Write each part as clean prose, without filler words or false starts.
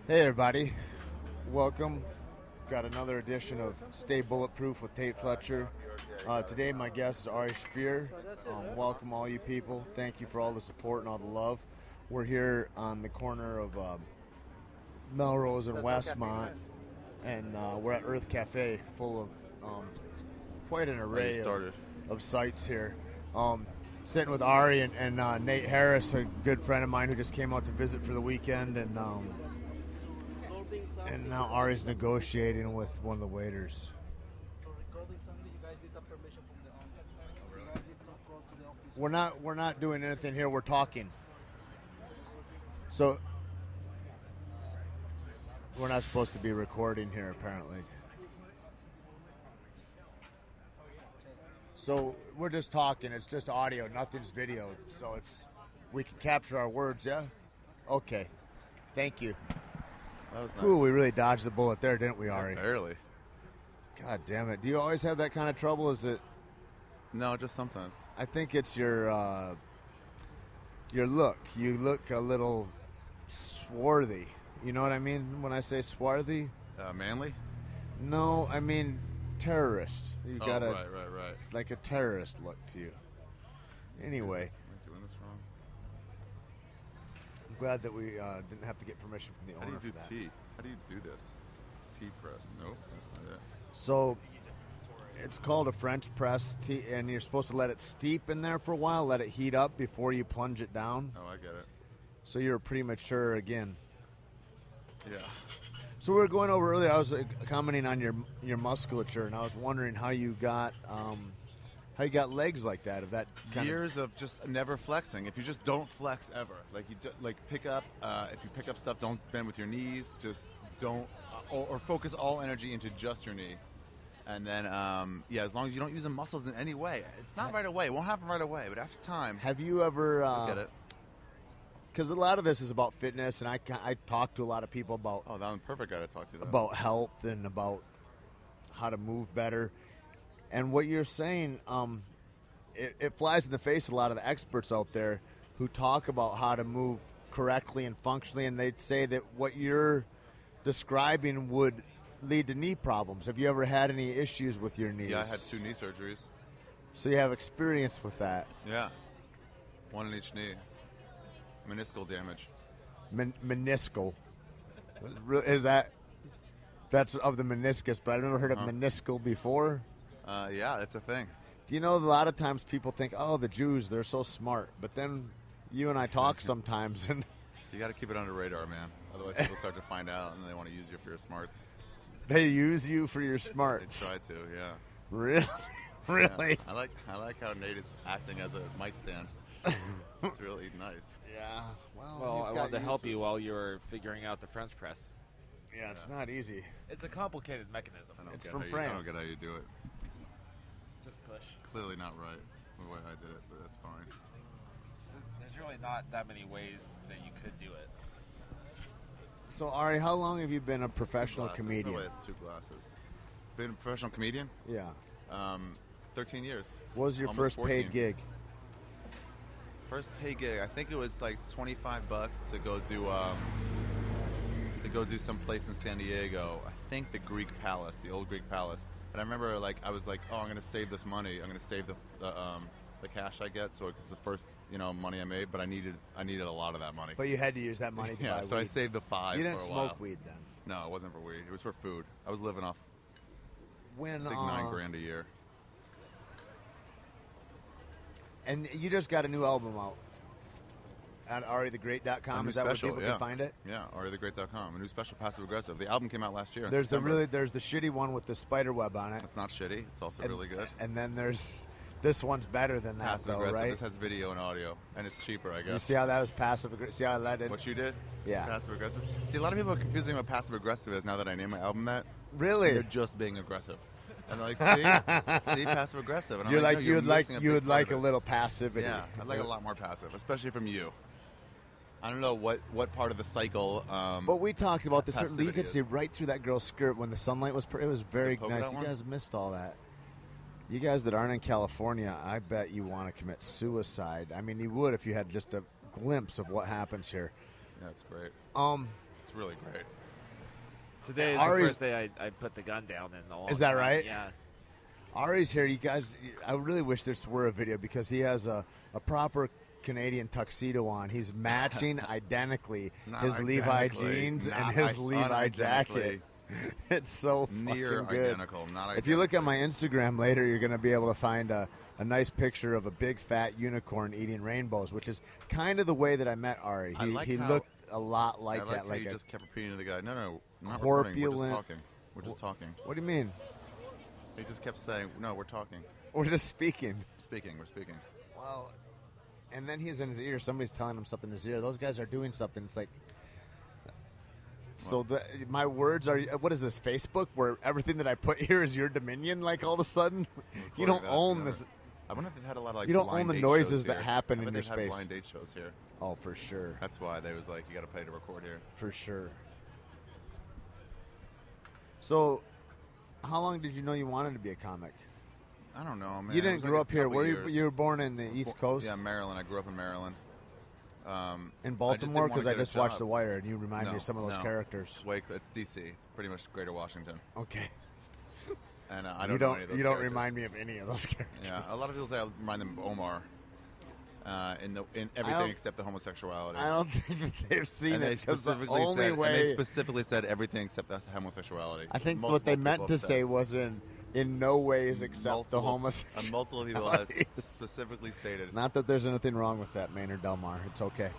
Hey everybody, welcome. Got another edition of Stay Bulletproof with Tait, Fletcher. Today my guest is Ari Shaffir. Welcome all you people. Thank you for all the support and all the love. We're here on the corner of Melrose and Westmont, and we're at Urth Cafe, full of quite an array of sites here. Sitting with Ari and Nate Harris, a good friend of mine who just came out to visit for the weekend, and now Ari's negotiating with one of the waiters. We're not doing anything here. We're talking. So we're not supposed to be recording here, apparently. So we're just talking. It's just audio. Nothing's video. So we can capture our words. Yeah. Okay. Thank you. That was nice. Ooh, we really dodged the bullet there, didn't we, Ari? Yeah, barely. God damn it. Do you always have that kind of trouble? Is it? No, just sometimes. I think it's your look. You look a little swarthy. You know what I mean when I say swarthy? Manly? No, I mean terrorist. You got right. like a terrorist look to you. Anyway. Am I doing this wrong? I'm glad that we didn't have to get permission from the owner. How do you do tea? How do you do this? Tea press? Nope, that's not it. So it's called a French press tea, and you're supposed to let it steep in there for a while, let it heat up before you plunge it down. Oh, I get it. So you're premature again. Yeah. So we were going over earlier. I was commenting on your musculature, and I was wondering how you got legs like that. Of that kind years of just never flexing. If you just don't flex ever, like pick up. If you pick up stuff, don't bend with your knees. Just don't, or focus all energy into just your knee. And then, as long as you don't use the muscles in any way, it's not right away. It won't happen right away, but after time, Have you ever? you'll get it. Because a lot of this is about fitness, and I talk to a lot of people about Oh, that was perfect guy to talk to. Though. about health and about how to move better. And what you're saying, it flies in the face of a lot of the experts out there who talk about how to move correctly and functionally, and they'd say that what you're describing would lead to knee problems. Have you ever had any issues with your knees? Yeah, I had 2 knee surgeries. So you have experience with that. Yeah, 1 in each knee. Meniscal damage. Meniscal. Is that's of the meniscus, but I've never heard of meniscal before. Yeah, that's a thing. Do you know, a lot of times people think, oh, the Jews, they're so smart. But then you and I talk sometimes, and You got to keep it under radar, man. Otherwise, people start to find out, and they want to use you for your smarts. they use you for your smarts. They try to, yeah. Really? Really? Yeah. I like how Nate is acting as a mic stand. It's really nice. Yeah. Well, I wanted to help you while you were figuring out the French press. Yeah, it's not easy. It's a complicated mechanism. It's I from don't France. get how you do it. Just push. Clearly not right the way I did it, but that's fine. There's really not that many ways that you could do it. So, Ari, how long have you been a professional comedian? No way, it's 2 glasses. Been a professional comedian? Yeah. 13 years. What was your Almost first 14. paid gig? First paid gig, I think it was like $25 to go do some place in San Diego. I think the Greek Palace, the old Greek Palace. And I remember, I was like, oh, I'm going to save this money. I'm going to save the cash I get, so it's the first money I made. But I needed a lot of that money. But you had to use that money to buy so weed. I saved the 5. You didn't for a while. smoke weed then? No, it wasn't for weed. It was for food. I was living off When I think $9,000 a year. And you just got a new album out at arithegreat.com. Is that where people can find it? Yeah, arithegreat.com. A new special, Passive Aggressive. The album came out last year. There's the shitty one with the spider web on it. It's not shitty. It's also really good. And then there's this one's better than that, Passive though, Aggressive. right? This has video and audio, and it's cheaper, I guess. You see how that was passive aggressive? See how I let it? What you did? Yeah. Passive Aggressive. See, a lot of people are confusing what Passive Aggressive is now that I named my album that. Really? You're just being aggressive. And they're like, see, Passive Aggressive. And I'm You're like, like no, you would like a little passivity. Yeah, I'd like a lot more passive, especially from you. I don't know what part of the cycle. But we talked about this. Certainly, you passivity could see right through that girl's skirt when the sunlight was. It was very polka nice. dot You one? guys missed all that. You guys that aren't in California, I bet you want to commit suicide. I mean, you would if you had just a glimpse of what happens here. Yeah, it's great. It's really great. Today is Ari's- the first day I put the gun down in a long Is that time. right? Yeah. Ari's here. You guys, I really wish this were a video because he has a proper Canadian tuxedo on. He's matching identically Not his Levi identically. jeans and Not his Levi unidentically. jacket. It's so Near fucking good. identical. Not If you look at identically. my Instagram later, you're going to be able to find a nice picture of a big fat unicorn eating rainbows, which is kind of the way that I met Ari. I like he how- looked a lot like I like that. how Like you a, just kept repeating to the guy, no, not recording. We're just corpulent- talking. We're just talking. what do you mean? He just kept saying, no, we're talking. We're just speaking. We're speaking. Wow. And then he's in his ear. Somebody's telling him something in his ear. Those guys are doing something. It's like, so my words are. What is this? Facebook, where everything that I put here is your dominion? Like all of a sudden, you don't own this. I wonder if they've had a lot of like. You don't blind own the date noises shows that here. happen I in bet your they've had space. blind date shows here. Oh, for sure, That's why they was like, you got to pay to record here. for sure. So, how long did you know you wanted to be a comic? I don't know, man. You It didn't was like grow a up here. couple Where years. you were born in the East Coast? Yeah, Maryland. I grew up in Maryland. In I just didn't Baltimore, wanna because I get a just watched job. The Wire, and you remind me No, of some of those no. characters. It's DC. It's pretty much Greater Washington. Okay. And I You don't know any of those You don't characters. remind me of any of those characters. Yeah, a lot of people say I remind them of Omar. In don't- everything except the homosexuality. I don't think that they've seen and it. they 'Cause the specifically only said, way and they specifically said everything except the homosexuality. I think Multiple what they people meant to have said. say was in no ways except the Multiple- homosexual. multiple people have specifically stated. Not that there's anything wrong with that, Maynard Delmar. It's okay.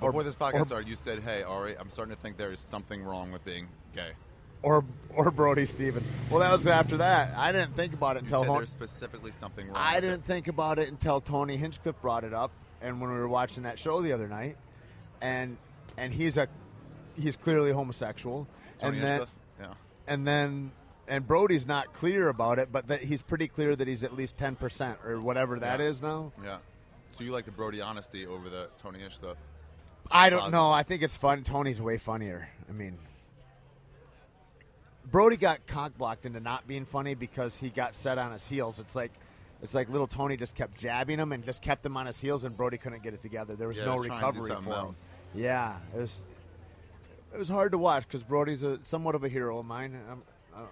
Before this podcast or- started, you said, "Hey, Ari, I'm starting to think there is something wrong with being gay." Or Brody Stevens. Well, that was after that. I didn't think about it You until said there's specifically something wrong. I with didn't think about it until Tony Hinchcliffe brought it up, and when we were watching that show the other night, and he's clearly homosexual, Tony Hinchcliffe? Yeah. and Brody's not clear about it, but that he's pretty clear that he's at least 10% or whatever that Yeah. is now. Yeah. So you like the Brody honesty over the Tony Hinchcliffe? I don't know. I think it's fun. Tony's way funnier. I mean, Brody got cock-blocked into not being funny because he got set on his heels. It's like little Tony just kept jabbing him and just kept him on his heels, and Brody couldn't get it together. There was Yeah, no he was trying to do recovery something for him. else. Yeah, it was hard to watch because Brody's somewhat of a hero of mine.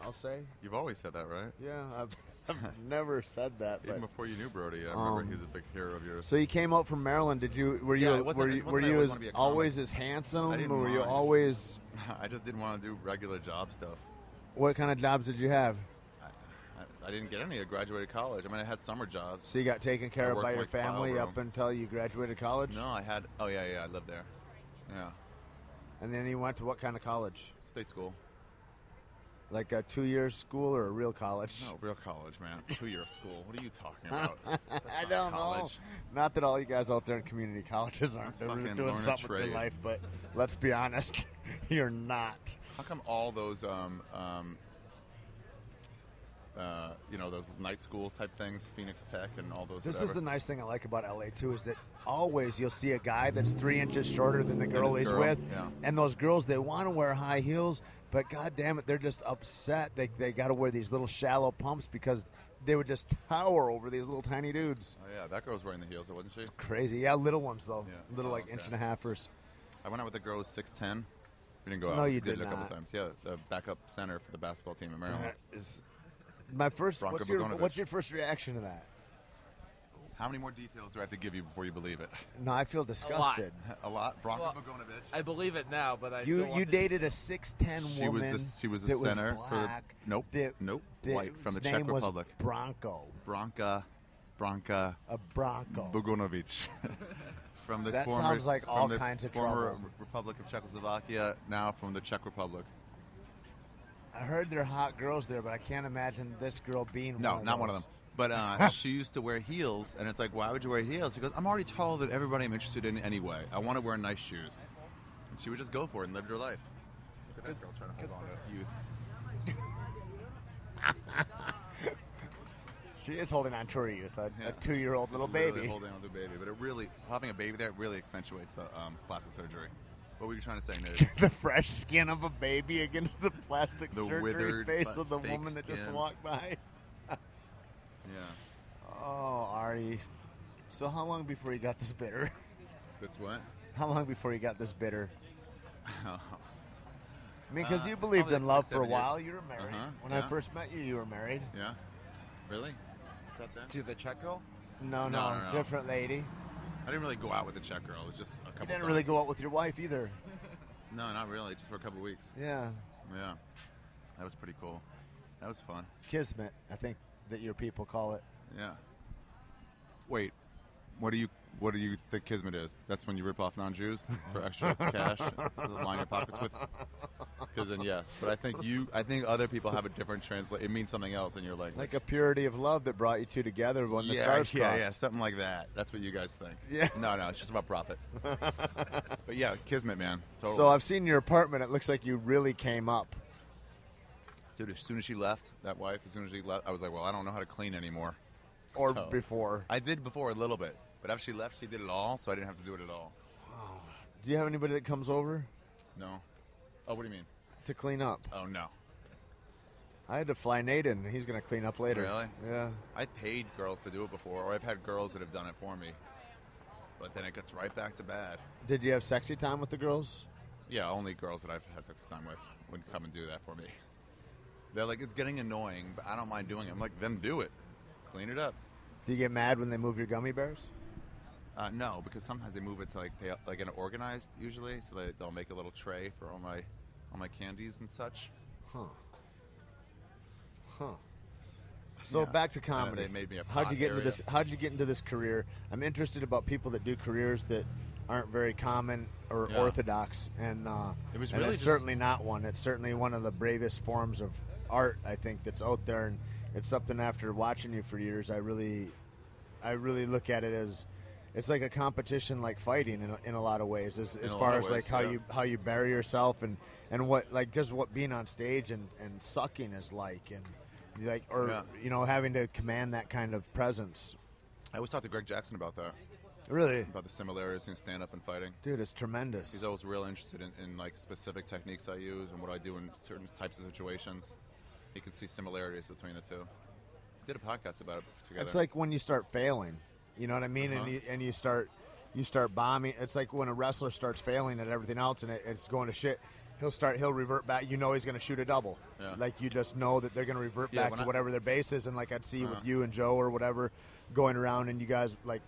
I'll say. You've always said that, right? Yeah, I've never said that. Even But. before you knew Brody, I remember he was a big hero of yours. So you came out from Maryland. Were Yeah, you it wasn't- it were wasn't I you always as wanna be a comic. always as handsome, I didn't or were you mind. always? I just didn't want to do regular job stuff. What kind of jobs did you have? I didn't get any. I graduated college. I mean, I had summer jobs. So you got taken care I of worked by your like file family room. up until you graduated college? No, I had. Oh yeah, I lived there. Yeah, And then you went to what kind of college? state school. Like a 2-year school or a real college? No, real college, man. 2-year school. What are you talking about? That's I not don't college. know. Not that all you guys out there in community colleges aren't. Let's They're fucking doing learn a something with your trade. life, but let's be honest, you're not. How come all those, those night school type things, Phoenix Tech and all those? This whatever. is the nice thing I like about LA too, is that always you'll see a guy that's 3 inches shorter than the girl his he's girl, with, yeah. and those girls, they want to wear high heels, but god damn it, they're just upset. They got to wear these little shallow pumps because they would just tower over these little tiny dudes. Oh yeah, that girl was wearing the heels, wasn't she? Crazy, yeah, little ones though, Yeah. little Oh, like okay. inch and a halfers. I went out with a girl who was 6'10". We didn't go out. No, We you did did it a couple not. times. Yeah, the backup center for the basketball team in Maryland. Is my first. Bronco Bogdanovich. What's your first reaction to that? How many more details do I have to give you before you believe it? No, I feel disgusted. A lot. Bronco Well, Bogdanovich. I believe it now, but I still You want you to- dated a 6'10" She was woman. the the that center was for the black, nope that- white from the his Czech name was Republic. Bronco. Branka A Bronco. Bogdanovich. From the That former, sounds like all from the kinds of former trouble. Republic of Czechoslovakia, now from the Czech Republic. I heard there are hot girls there, but I can't imagine this girl being No, one of not one of those. them. But she used to wear heels, and it's like, why would you wear heels? She goes, I'm already taller than everybody I'm interested in anyway. I want to wear nice shoes. And she would just go for it and lived her life. Look at that girl trying to hold on to youth. She is holding on to her youth, a Yeah. 2-year-old little Just literally baby. holding on to a baby. But it really, having a baby there really accentuates the plastic surgery. What were you trying to say, Nate? The fresh skin of a baby against the plastic The surgery withered, face of the fake woman that just skin. walked by. Yeah. Oh, Ari. So how long before you got this bitter? That's what? How long before you got this bitter? I mean, because you believed probably in like love 6, for a 7 years. while. You were married. When I yeah. first met you, you were married. Yeah. Really? Is that then? To the Czech girl? No, No. different lady. I didn't really go out with the Czech girl. It was just a couple You didn't times. really go out with your wife either. No, not really. Just for a couple weeks. Yeah. Yeah. That was pretty cool. That was fun. Kismet, I think that your people call it. Yeah. Wait. What do you think Kismet is? That's when you rip off non-Jews for extra cash to line your pockets with? Because then yes, but I think other people have a different translate. It means something else in your language. Like a purity of love that brought you two together when the stars crossed. Yeah, something like that. That's what you guys think. Yeah. No, it's just about profit. But yeah, Kismet, man. Totally. So I've seen your apartment. It looks like you really came up. Dude, as soon as she left, that wife, as soon as she left, I was like, well, I don't know how to clean anymore. Or So, before. I did before a little bit, but after she left, she did it all, so I didn't have to do it at all. Do you have anybody that comes over No. Oh, what do you mean? to clean up? Oh, no. I had to fly Nate in. He's going to clean up later. Really? Yeah. I paid girls to do it before, or I've had girls that have done it for me, but then it gets right back to bad. Did you have sexy time with the girls? Yeah, only girls that I've had sex time with would come and do that for me. They're like, it's getting annoying, but I don't mind doing it. I'm like, then do it. Clean it up. Do you get mad when they move your gummy bears? No, because sometimes they move it to like an organized usually, so they'll make a little tray for all my candies and such. So Yeah. back to And comedy. they made me a How'd you pot get into area. this? How'd you get into this career? I'm interested about people that do careers that aren't very common or Yeah. orthodox, and It was and really it's just- certainly not one. It's certainly one of the bravest forms of art I think that's out there, and it's something after watching you for years, I really look at it as it's like a competition, like fighting in a lot of ways, as a far lot as of like ways, how you bury yourself and what like just what being on stage and sucking is like, and like, or Yeah. you know, having to command that kind of presence. I always talked to Greg Jackson about that, Really, about the similarities in stand-up and fighting. dude, it's tremendous. He's always real interested in like specific techniques I use and what I do in certain types of situations. He can see similarities between the two. We did a podcast about it together. It's like when you start failing, you know what I mean, Uh-huh. and you start bombing. It's like when a wrestler starts failing at everything else and it's going to shit. He'll revert back. You know he's going to shoot a double. Yeah. Like you just know that they're going to revert Yeah, back when to I- whatever their base is. And like I'd see with Uh-huh. you and Joe or whatever going around, and you guys like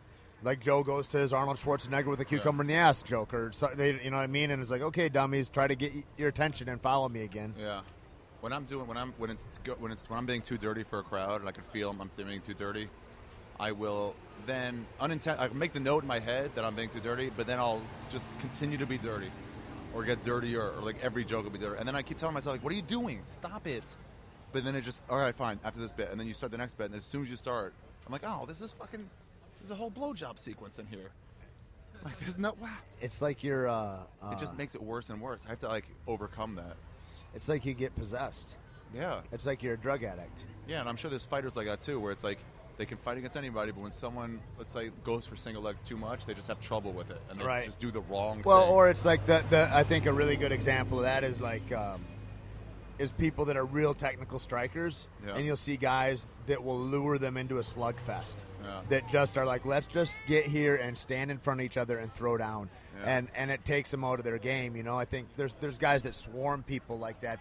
Joe goes to his Arnold Schwarzenegger with a cucumber in the ass joke, or so, you know what I mean. And it's like, okay, dummies, try to get your attention and follow me again. Yeah. When I'm being too dirty for a crowd and I can feel I'm being too dirty, I will then I make the note in my head that I'm being too dirty, but then I'll just continue to be dirty or get dirtier, or like every joke will be dirty. And then I keep telling myself, like, what are you doing? Stop it. But then it just, all right, fine, after this bit. And then you start the next bit, and as soon as you start, I'm like, oh, there's a whole blowjob sequence in here. Like, there's no, wow. It's like you're. It just makes it worse and worse. I have to, like, overcome that. It's like you get possessed. Yeah. It's like you're a drug addict. Yeah, and I'm sure there's fighters like that too, where it's like they can fight against anybody, but when someone, let's say, goes for single legs too much, they just have trouble with it, and they Right. just do the wrong Well, thing. or it's like the I think a really good example of that is like is people that are real technical strikers, Yeah. and you'll see guys that will lure them into a slugfest. Yeah. That just are like, let's just get here and stand in front of each other and throw down, Yeah. and it takes them out of their game. You know, I think there's guys that swarm people like that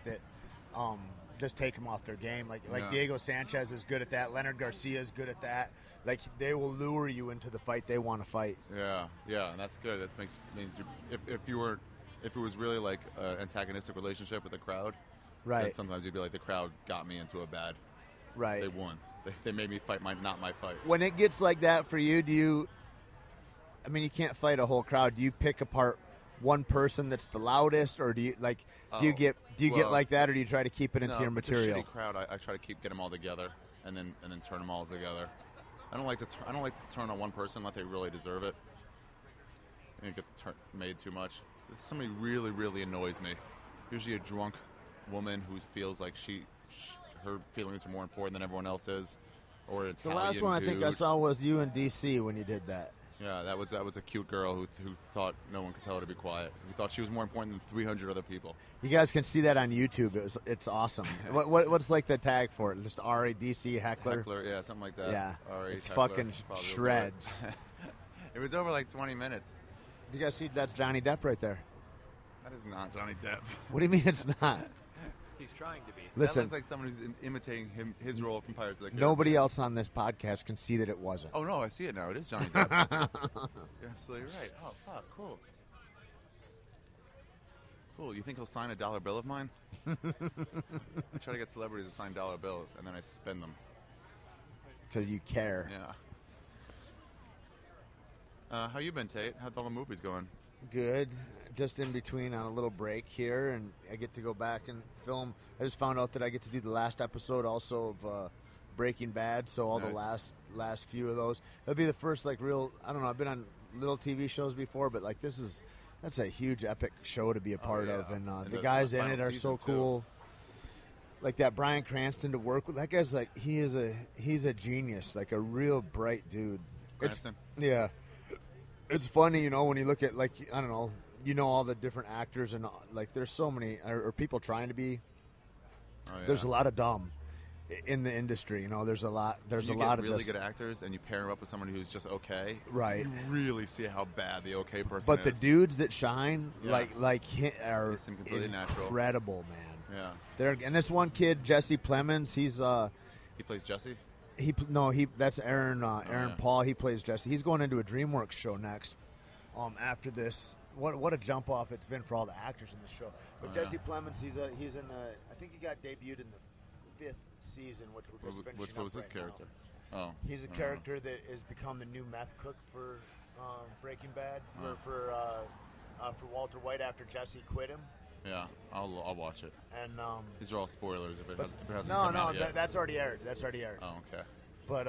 just take them off their game. Like Yeah. Diego Sanchez is good at that. Leonard Garcia is good at that. Like they will lure you into the fight they want to fight. Yeah, and that's good. That means if it was really like an antagonistic relationship with the crowd, then Right. sometimes you'd be like, the crowd got me into a bad. Right. They won. They made me fight not my fight. When it gets like that for you, you can't fight a whole crowd. Do you pick apart one person that's the loudest, or do you get like that, or do you try to keep it into your if it's material? a shitty crowd, I try to get them all together and then turn them all together. I don't like to turn on one person unless they really deserve it. I think it gets made too much. If somebody really, really annoys me, usually a drunk woman who feels like her feelings are more important than everyone else's, or an The Italian last one I think I dude. saw was you in D.C. when you did that. Yeah, that was a cute girl who thought no one could tell her to be quiet. Who thought she was more important than 300 other people. You guys can see that on YouTube. It's awesome. What's like the tag for it? Just Ari DC Heckler. Yeah, something like that. Yeah, Ari it's Heckler, fucking probably shreds. It was over like 20 minutes. You guys see that's Johnny Depp right there. That is not Johnny Depp. What do you mean it's not? He's trying to be. Listen, That looks like someone who's imitating his role from Pirates of the Caribbean. nobody else on this podcast can see that it wasn't. Oh, no, I see it now. It is Johnny Depp. You're absolutely right. Oh, fuck, cool. Cool. You think he'll sign a $1 bill of mine? I try to get celebrities to sign $1 bills, and then I spend them. Because you care. Yeah. How you been, Tait? How's all the movies going? Good. Just in between on a little break here, and I get to go back and film. I just found out that I get to do the last episode also of Breaking Bad, so all Nice. the last few of those. It'll be the first real. I don't know. I've been on little TV shows before, but that's a huge epic show to be a part of, and the guys in it are so cool. Like that Bryan Cranston to work with. That guy's he's a genius, like a real bright dude. Cranston? Yeah. It's funny, when you look at, I don't know, all the different actors and, there's so many, or people trying to be. Oh, yeah. There's a lot of dumb in the industry, There's a lot of really good actors, and you pair them up with someone who's just okay. Right. You really see how bad the okay person But is. the dudes that shine, Yeah. are They seem completely natural. incredible, man. Yeah. And this one kid, Jesse Plemons, he's He plays Jesse? that's Aaron yeah. Paul. He plays Jesse. He's going into a DreamWorks show next. After this, what a jump off it's been for all the actors in this show. But Jesse Plemons, he's in the. I think he got debuted in the 5th season, which we're just finishing What was up his right character? now. Oh. He's a character that has become the new meth cook for Breaking Bad, or for Walter White after Jesse quit him. Yeah, I'll watch it. And These are all spoilers if it hasn't no, come out yet. that's already aired. Oh, okay. But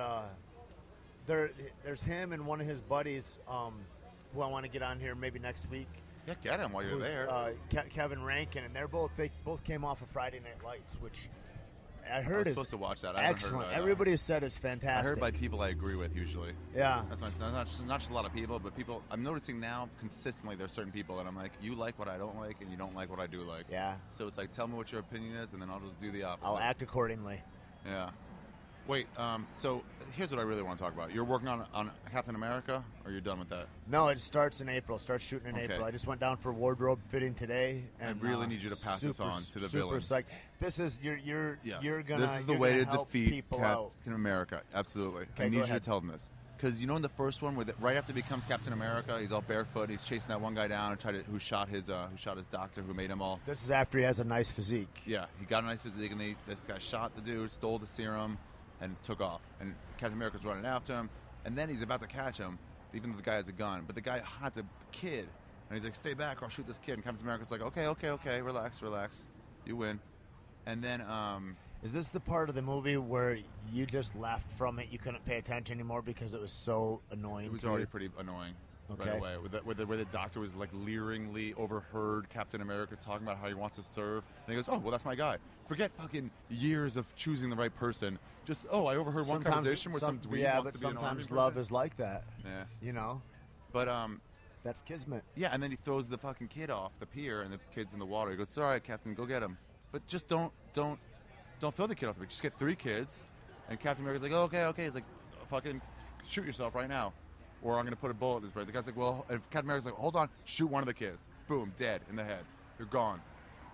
there's him and one of his buddies who I want to get on here maybe next week. Yeah, get him while you're there. Kevin Rankin, and they both came off of Friday Night Lights, which I I heard was is supposed to watch that. I haven't excellent. heard about it. Everybody has said it's I fantastic. heard by people I agree with usually. Yeah. That's not just a lot of people, but people. I'm noticing now consistently there's certain people that I'm like, you like what I don't like, and you don't like what I do like. Yeah. So it's like, tell me what your opinion is, and then I'll just do the opposite. I'll act accordingly. Yeah. Wait. So here's what I really want to talk about. You're working on Captain America, or you're done with that? No, it starts in April. Starts shooting in Okay. April. I just went down for wardrobe fitting today, and I really need you to pass this on to the villains. Psyched. This is you're Yes. gonna. This is the you're way gonna to help defeat people out. Captain America. Absolutely. Okay, I need go you ahead. to tell them this. Because in the first one, right after he becomes Captain America, he's all barefoot. He's chasing that one guy down and who shot his doctor, who made him all. This is after he has a nice physique. Yeah, he got a nice physique, and this guy shot the dude, stole the serum, and took off. And Captain America's running after him, and then he's about to catch him, even though the guy has a gun. But the guy has a kid, and he's like, "Stay back, or I'll shoot this kid." And Captain America's like, "Okay, relax, you win." And then, Is this the part of the movie where you just left from it? You couldn't pay attention anymore because it was so annoying. it was to already you? pretty annoying Okay. right away. Where the doctor was like leeringly overheard Captain America talking about how he wants to serve, and he goes, "Oh, well, that's my guy." Forget fucking years of choosing the right person. Just I overheard one conversation where some dweeb yeah, wants but to be an army sometimes person. love is like that. Yeah. But That's kismet. yeah, and then he throws the fucking kid off the pier, and the kid's in the water. He goes, "It's all right, Captain, go get him." But just don't throw the kid off the pier. Just get 3 kids. And Captain America's like, okay. He's like, fucking shoot yourself right now, or I'm gonna put a bullet in his brain. The guy's like, well, and Captain America's like, hold on, shoot one of the kids. Boom, dead in the head. You're gone.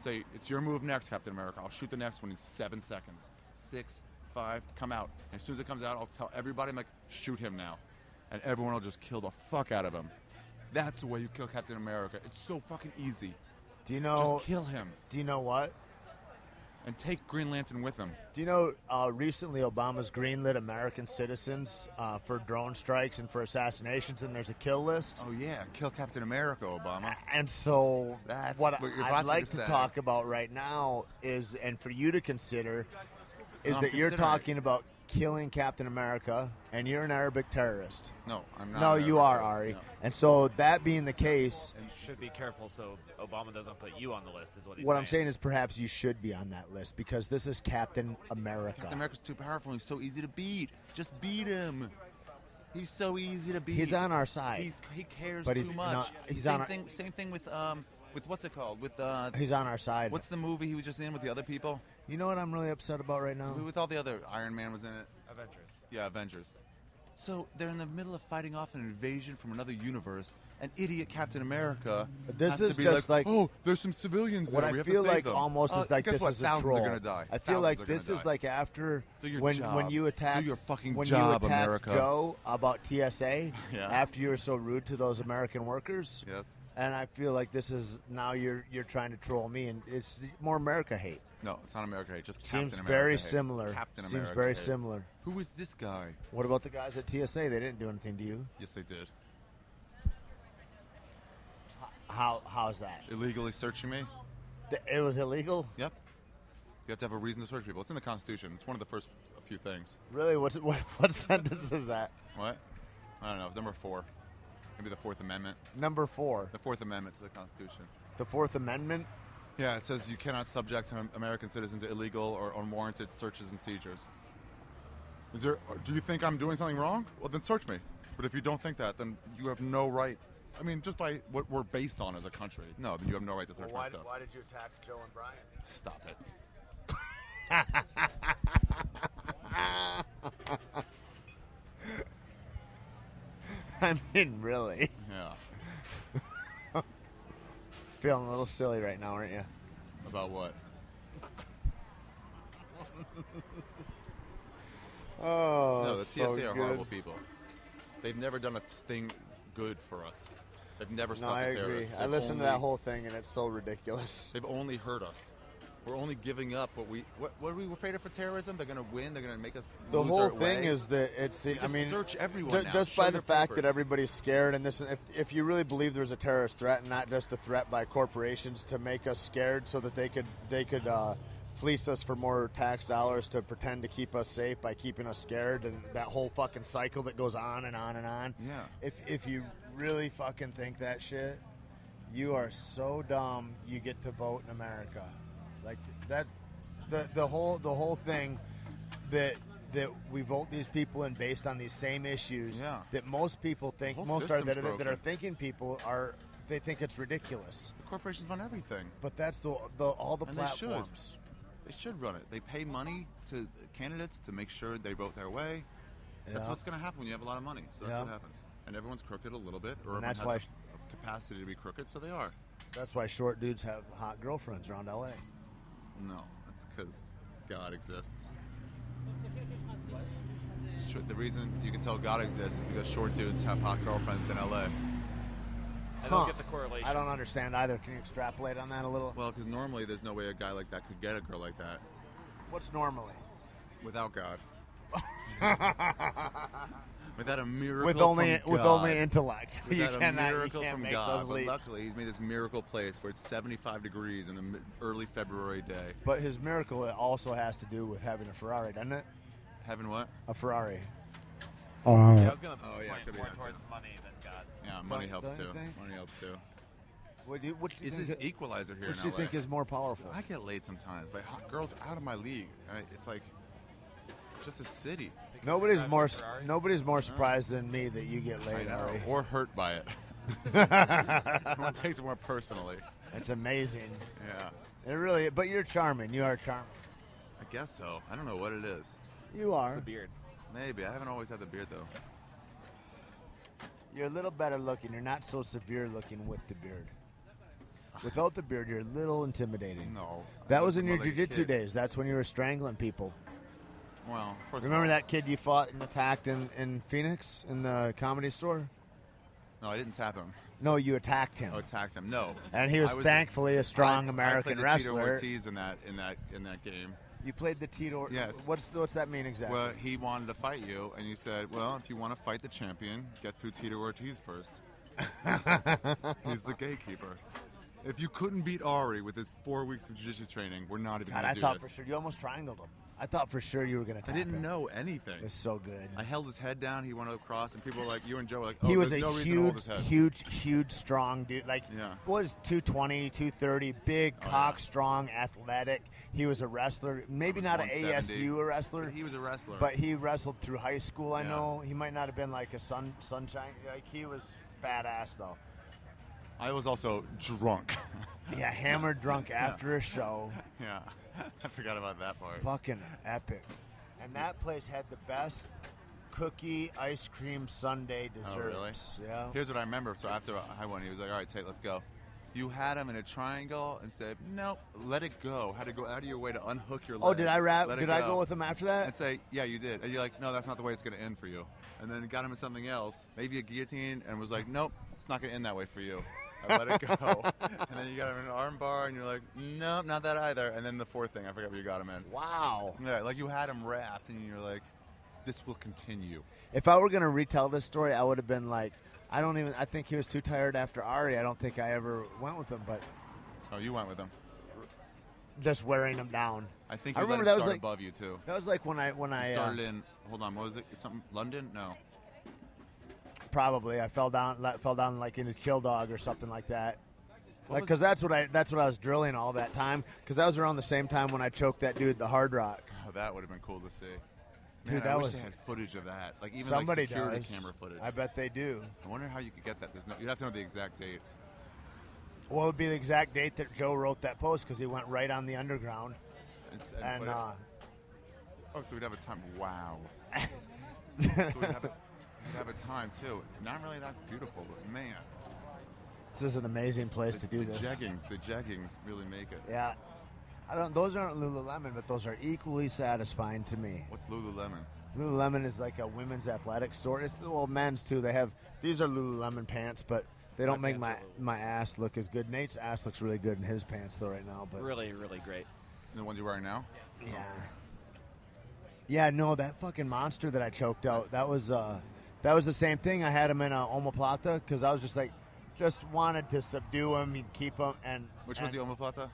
Say, it's your move next, Captain America. I'll shoot the next one in 7 seconds. 6, 5, come out. And as soon as it comes out, I'll tell everybody, I'm like, shoot him now. And everyone will just kill the fuck out of him. That's the way you kill Captain America. It's so fucking easy. Do you know? Just kill him. Do you know what? And take Green Lantern with him. Do you know recently Obama's greenlit American citizens for drone strikes and for assassinations, and there's a kill list? Oh, yeah. Kill Captain America, Obama. And so That's what what you're I'd about like to to say. talk about right now is, and for you to consider, is I'm that you're considering it. talking about killing Captain America, and you're an Arabic terrorist. No, I'm not. No, an you Arabic are, terrorist, Ari. no. And so that being the case, And should be careful so Obama doesn't put you on the list, is what he's what I'm saying is perhaps you should be on that list because this is Captain America. Captain America's too powerful. He's so easy to beat. Just beat him. He's so easy to beat. He's on our side. He cares But too he's much. not- he's same on our- thing. Same thing with what's it called? With He's on our side. what's the movie he was just in with the other people? You know what I'm really upset about right now? With all the other Iron Man was in it. Avengers. Yeah, Avengers. So they're in the middle of fighting off an invasion from another universe. An idiot Captain America. This has is to be just like oh, there's some civilians there. what I We have to feel save like them. almost is like guess this what? is a Thousands troll. are gonna die. I feel Thousands like are gonna this is die. like after Do your when job. you attacked Do your fucking when job, you attacked America. Joe about TSA Yeah. after you were so rude to those American workers. Yes. And I feel like this is now you're trying to troll me, and it's more America hate. No, it's not America hate. Just Seems Captain very America hate. similar. Captain Seems America very hate. similar. Who is this guy? What about the guys at TSA? They didn't do anything to you. Yes, they did. How's that? Illegally searching me. It was illegal. Yep. You have to have a reason to search people. It's in the Constitution. It's one of the first few things. Really? What sentence is that? What? I don't know. Number 4. Maybe the 4th Amendment. Number 4. The 4th Amendment to the Constitution. The 4th Amendment. Yeah, it says you cannot subject an American citizen to illegal or unwarranted searches and seizures. Do you think I'm doing something wrong? Well, then search me. But if you don't think that, then you have no right. I mean, just by what we're based on as a country. No, then you have no right to search my stuff. Why did you attack Joe and Brian? Stop it. I mean, really. Yeah. Feeling a little silly right now, aren't you? About what? Oh, No, the so TSA are good. horrible people. They've never done a thing good for us. They've never No, stopped I a agree. terrorist. I They've listened to only- that whole thing, and it's so ridiculous. They've only hurt us. We're only giving up what are we afraid of for terrorism? They're going to win. They're going to make us The lose whole our thing way? is that it's. I just mean, search everyone now. just Show by their the fact papers. that everybody's scared, and this, if you really believe there's a terrorist threat, and not just a threat by corporations to make us scared, so that they could fleece us for more tax dollars to pretend to keep us safe by keeping us scared, and that whole fucking cycle that goes on and on and on. Yeah. If you really fucking think that shit, you are so dumb. You get to vote in America, like that. The whole thing that we vote these people in based on these same issues that most people think The whole that are system's thinking people are, they think it's ridiculous. The corporations run everything. But that's all the And platforms. They should run it. They pay money to candidates to make sure they vote their way. That's Yeah. what's going to happen when you have a lot of money. So that's Yeah. what happens. And everyone's crooked a little bit, or And everyone that's has why- a capacity to be crooked, so they are. That's why short dudes have hot girlfriends around LA. No, that's because God exists. The reason you can tell God exists is because short dudes have hot girlfriends in LA. I don't get the correlation. I don't understand either. Can you extrapolate on that a little? Well, because normally there's no way a guy like that could get a girl like that What's normally? without God. Without a miracle With only from God. intellect. You Without a cannot. You miracle can't from make God. those But leaps. luckily, he's made this miracle place where it's 75 degrees in the early February day. But his miracle also has to do with having a Ferrari, doesn't it? Having what? A Ferrari. Yeah, I was going to Oh, yeah, point could be more that, towards too. money than God. Yeah, money helps don't you too. think? Money helps too. What do you It's think? his equalizer here Which in do you LA. think is more powerful? I get laid sometimes, but hot girls out of my league. It's like it's just a city. Nobody's Drive more a Ferrari? nobody's more surprised than me that you get I laid, know, Ari. or hurt by it. Everyone takes it more personally. It's amazing. Yeah, It really. But you're charming. You are charming. I guess so. I don't know what it is. You It's are. the beard. Maybe I haven't always had the beard though. You're a little better looking. You're not so severe looking with the beard. Without the beard, you're a little intimidating. No, That I was look in your more like a jiu-jitsu kid. days. That's when you were strangling people. Well, first Remember of all, that kid you fought and attacked in Phoenix in the Comedy Store? No, I didn't tap him. No, you attacked him. I attacked him. No, And he was, I thankfully a strong I American played the Tito wrestler. Ortiz in that game. You played the Tito. Yes. What's that mean exactly? Well, he wanted to fight you, and you said, "Well, if you want to fight the champion, get through Tito Ortiz first." He's the gatekeeper. If you couldn't beat Ari with his 4 weeks of jiu-jitsu training, we're not even God, going I to do thought this. for sure you almost triangled him. I thought for sure you were going to I tap didn't him. know anything. It was so good. I held his head down. He went across, and people were like, you and Joe were like, oh, He was a there's no reason to hold his huge, head. huge, strong dude. Like, Yeah. what is 220, 230, big, Oh, cock, yeah. strong, athletic. He was a wrestler. Maybe was not an 170. ASU wrestler. But he was a wrestler. But he wrestled through high school, I Yeah. know. He might not have been like a sunshine. Like, he was badass, though. I was also drunk. Yeah, hammered drunk after a show. Yeah. I forgot about that part. Fucking epic. And that place had the best cookie ice cream sundae desserts. Oh, really? Yeah. Here's what I remember. So after I went, he was like, all right, Tate, let's go. You had him in a triangle and said, nope, let it go. Had to go out of your way to unhook your leg. Oh, did I go with him after that? And say, yeah, you did. And you're like, no, that's not the way it's going to end for you. And then got him in something else, maybe a guillotine, and was like, nope, it's not going to end that way for you. I let it go. And then you got him in an arm bar, and you're like, nope, not that either. And then the fourth thing, I forgot what you got him in. Wow. Yeah, like you had him wrapped, and you're like, this will continue. If I were going to retell this story, I would have been like, I think he was too tired after Ari. I don't think I ever went with him, but. Oh, you went with him. Just wearing him down. I think I you remember let that him was start like, above you, too. That was like when I started in, hold on, what was it? Something, London? No. Probably. I fell down like in a chill dog or something like that. Like, because that's what I was drilling all that time. Because that was around the same time when I choked that dude, the Hard Rock. Oh, that would have been cool to see. Dude, Man, that I wish was. they had footage of that. Like even Somebody like security does. camera footage. I bet they do. I wonder how you could get that. You'd have to know the exact date. What would be the exact date that Joe wrote that post? Because he went right on the underground. And oh, so we'd have a time. Wow. So we'd have a time too. Not really that beautiful, but man. This is an amazing place to do this. The jeggings really make it. Yeah. Those aren't Lululemon, but those are equally satisfying to me. What's Lululemon? Lululemon is like a women's athletic store. It's men's too. These are Lululemon pants, but they don't make my ass look as good. Nate's ass looks really good in his pants though right now. But really, really great. The ones you're wearing now? Yeah. Yeah, no, that fucking monster that I choked out. That was the same thing. I had him in a omoplata because I was just wanted to subdue him and keep him. And which one's the omoplata?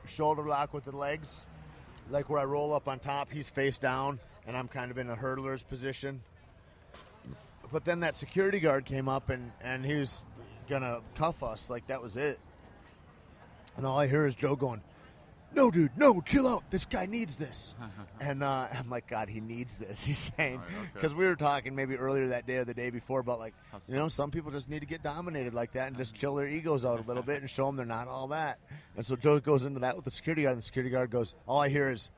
Shoulder lock with the legs, like where I roll up on top. He's face down, and I'm kind of in a hurdler's position. But then that security guard came up, and he was gonna cuff us. Like that was it. And all I hear is Joe going, "No, dude, no, chill out. This guy needs this." And I'm like, God, he needs this. He's saying, because we were talking maybe earlier that day or the day before about like, some people just need to get dominated like that and just chill their egos out a little bit and show them they're not all that. And so Joe goes into that with the security guard, and the security guard goes, all I hear is,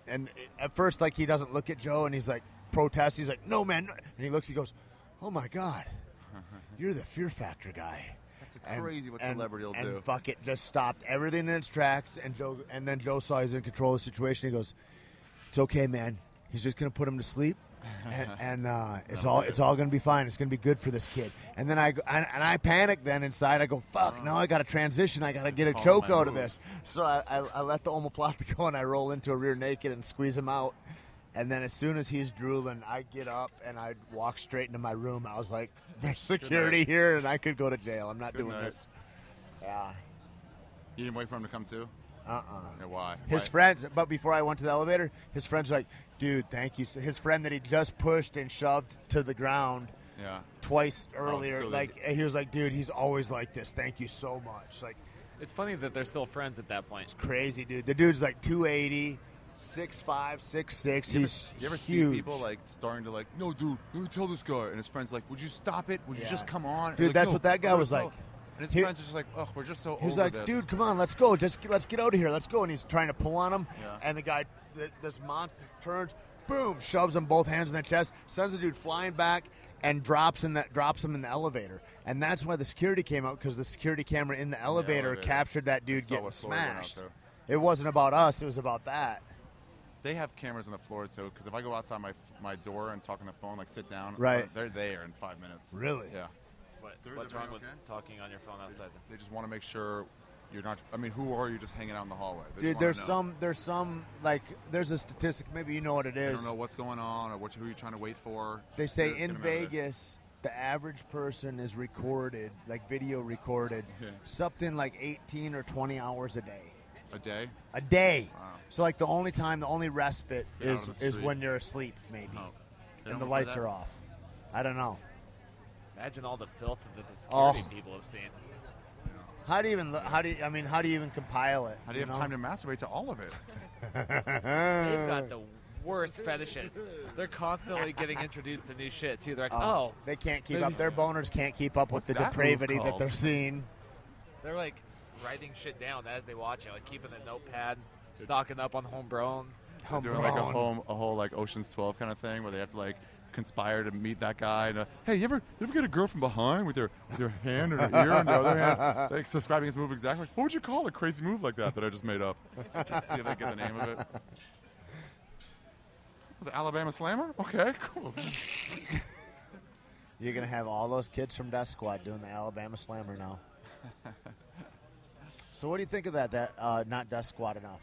and at first like he doesn't look at Joe and he's like protests. He's like, no, man. And he looks, he goes, oh my God, you're the Fear Factor guy. Crazy what celebrity will do. And fuck it, just stopped everything in its tracks. And then Joe saw he's in control of the situation. He goes, "It's okay, man. He's just gonna put him to sleep, and it's all gonna be fine. It's gonna be good for this kid." And then I panic. Then inside I go, "Fuck! Now I got to transition. I got to get a choke out of this." So I let the omoplata go and I roll into a rear naked and squeeze him out. And then as soon as he's drooling, I get up and I walk straight into my room. I was like, there's security here and I could go to jail. I'm not doing this. Yeah. You didn't wait for him to come too? Yeah, why? His friends, but before I went to the elevator, his friends were like, dude, thank you. His friend that he just pushed and shoved to the ground twice earlier, he was like, dude, he's always like this. Thank you so much. Like, it's funny that they're still friends at that point. It's crazy, dude. The dude's like 280. 6'5", 6'6". You ever see people like starting to like, no, dude, let me tell this guy, and his friends like, would you stop it? Would you just come on? Dude, like, that's no, what that guy was like. And his friends are just like, ugh, we're just so over this. He's like, dude, come on, let's go. Let's get out of here. Let's go. And he's trying to pull on him, and the guy, this monster turns, boom, shoves him both hands in the chest, sends the dude flying back, and drops him in the elevator. And that's why the security came out, because the security camera in the elevator captured that dude getting smashed. It wasn't about us. It was about that. They have cameras on the floor too, because if I go outside my door and talk on the phone, like sit down, they're there in 5 minutes. Really? Yeah. What's wrong with talking on your phone outside? They just want to make sure you're not. I mean, who are you just hanging out in the hallway? Dude, there's some like there's a statistic. Maybe you know what it is. I don't know what's going on or who you're trying to wait for. They say in Vegas, the average person is recorded, like video recorded, something like 18 or 20 hours a day. A day? A day. Wow. So like the only respite is when you're asleep, maybe, and the lights are off. I don't know. Imagine all the filth that the security people have seen. How do you even compile it? How do you have time to masturbate to all of it? They've got the worst fetishes. They're constantly getting introduced to new shit too. They're like, they can't keep up. Their boners can't keep up with the depravity that they're seeing. They're like writing shit down as they watch it, like keeping a notepad, stocking up on homegrown. Doing like a whole like Ocean's 12 kind of thing where they have to like conspire to meet that guy. And hey, you ever get a girl from behind with your hand or her ear and the other hand, like describing his move exactly? What would you call a crazy move like that I just made up? Just see if I get the name of it. The Alabama Slammer? Okay, cool. You're going to have all those kids from Death Squad doing the Alabama Slammer now. So what do you think of that not Death Squad enough?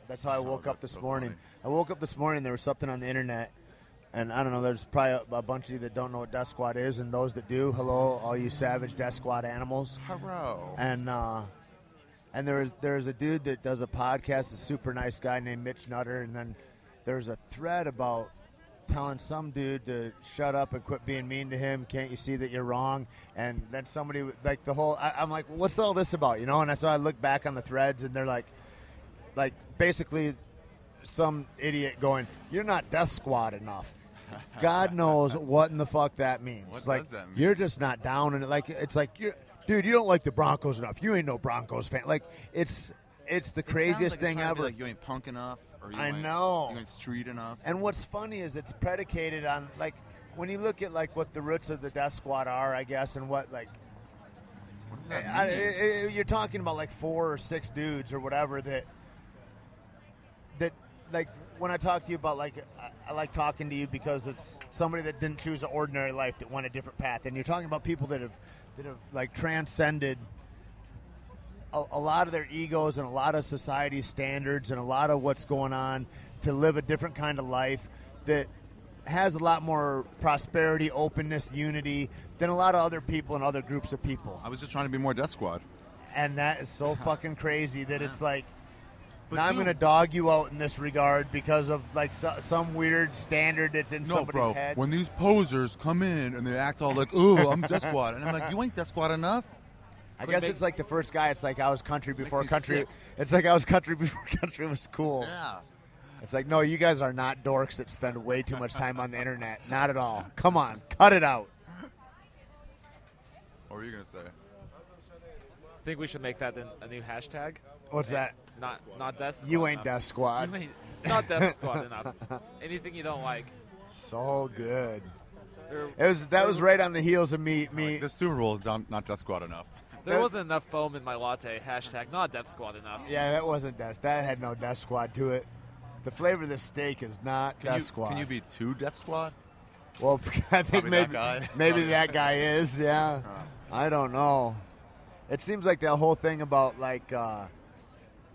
That's how I woke up this morning. Funny. I woke up this morning, there was something on the internet, and I don't know, there's probably a bunch of you that don't know what Death Squad is, and those that do, hello, all you savage Death Squad animals. Hello. And there's a dude that does a podcast, a super nice guy named Mitch Nutter, and then there's a thread about telling some dude to shut up and quit being mean to him. Can't you see that you're wrong? And then somebody, like I'm like, what's all this about, And so I look back on the threads, and they're like basically some idiot going, you're not Death Squad enough. God knows what in the fuck that means. What does that mean? You're just not down, and it's like dude, you don't like the Broncos enough. You ain't no Broncos fan. Like it's the craziest thing ever. Like you ain't punk enough. Or you know. You ain't street enough. And what's funny is it's predicated on, like, when you look at, like, what the roots of the Death Squad are, I guess, and what, like, what does that mean? You're talking about, like, 4 or 6 dudes or whatever that, like, when I talk to you about, like, I like talking to you because it's somebody that didn't choose an ordinary life that went a different path. And you're talking about people that have like, transcended a lot of their egos and a lot of society's standards and a lot of what's going on to live a different kind of life that has a lot more prosperity, openness, unity than a lot of other people and other groups of people. I was just trying to be more Death Squad. And that is so fucking crazy that it's like, but now I'm going to dog you out in this regard because of like some weird standard that's in somebody's head. When these posers come in and they act all like, ooh, I'm Death Squad. And I'm like, you ain't Death Squad enough. I guess it's like the first guy. It's like I was country before country. Sick. It's like I was country before country was cool. Yeah. It's like, no, you guys are not dorks that spend way too much time on the internet. Not at all. Come on, cut it out. What were you gonna say? Think we should make that a new hashtag? What's that? Not Death Squad. You ain't enough. Death Squad. You ain't, not Death Squad enough. Anything you don't like. So good. That was right on the heels of me. The Super Bowl is not Death Squad enough. There wasn't enough foam in my latte. Hashtag not Death Squad enough. Yeah, that wasn't Death. That had no Death Squad to it. The flavor of the steak is not Death Squad. Can you be 2 Death Squad? Well, I think maybe that guy is. Yeah, I don't know. It seems like the whole thing about like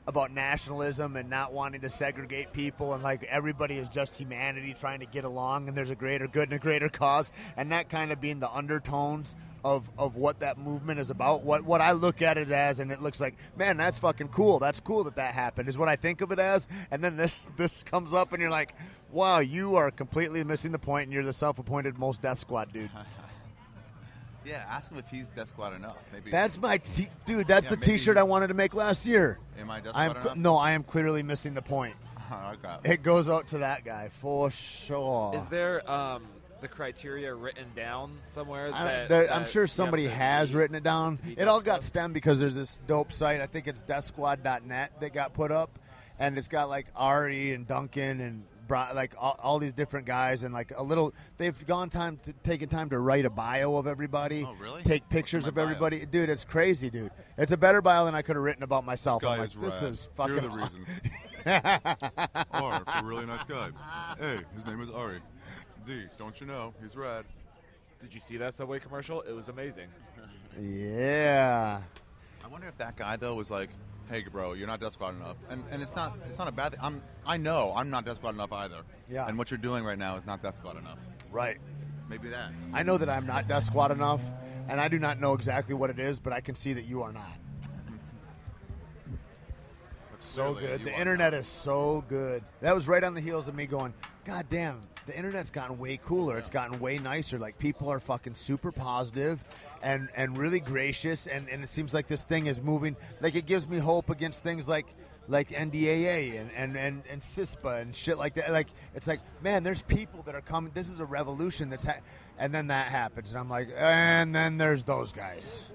about nationalism and not wanting to segregate people and like everybody is just humanity trying to get along and there's a greater good and a greater cause, and that kind of being the undertones of what that movement is about. What I look at it as, and it looks like, man, that's fucking cool. That's cool that happened, is what I think of it as. And then this comes up and you're like, wow, you are completely missing the point and you're the self-appointed most Death Squad dude. Yeah, ask him if he's Death Squad enough. Maybe. That's my dude. That's the T-shirt I wanted to make last year. Am I Death Squad enough? No, I am clearly missing the point. Okay. It goes out to that guy for sure. Is there the criteria written down somewhere? I'm sure somebody has written it down. It all got stemmed because there's this dope site. I think it's deathsquad.net that got put up, and it's got like Ari and Duncan and like all these different guys, and like they've taken time to write a bio of everybody. Oh, really? Take pictures of everybody. Bio? Dude, it's crazy, dude. It's a better bio than I could have written about myself. This guy is rad. This is fucking. Here are the reasons. R for a really nice guy. A, his name is Ari. D, don't you know, he's rad. Did you see that Subway commercial? It was amazing. Yeah. I wonder if that guy though was like, hey, bro, you're not Death Squad enough, and it's not a bad thing. I know I'm not Death Squad enough either. Yeah. And what you're doing right now is not Death Squad enough. Right. Maybe that. I know that I'm not Death Squad enough, and I do not know exactly what it is, but I can see that you are not. So good. The internet is so good. That was right on the heels of me going, God damn, the internet's gotten way cooler. It's gotten way nicer. Like, people are fucking super positive and really gracious, and it seems like this thing is moving. Like, it gives me hope against things like NDAA and CISPA and shit like that. Like, it's like, man, there's people that are coming. This is a revolution that's and then that happens, and I'm like, and then there's those guys.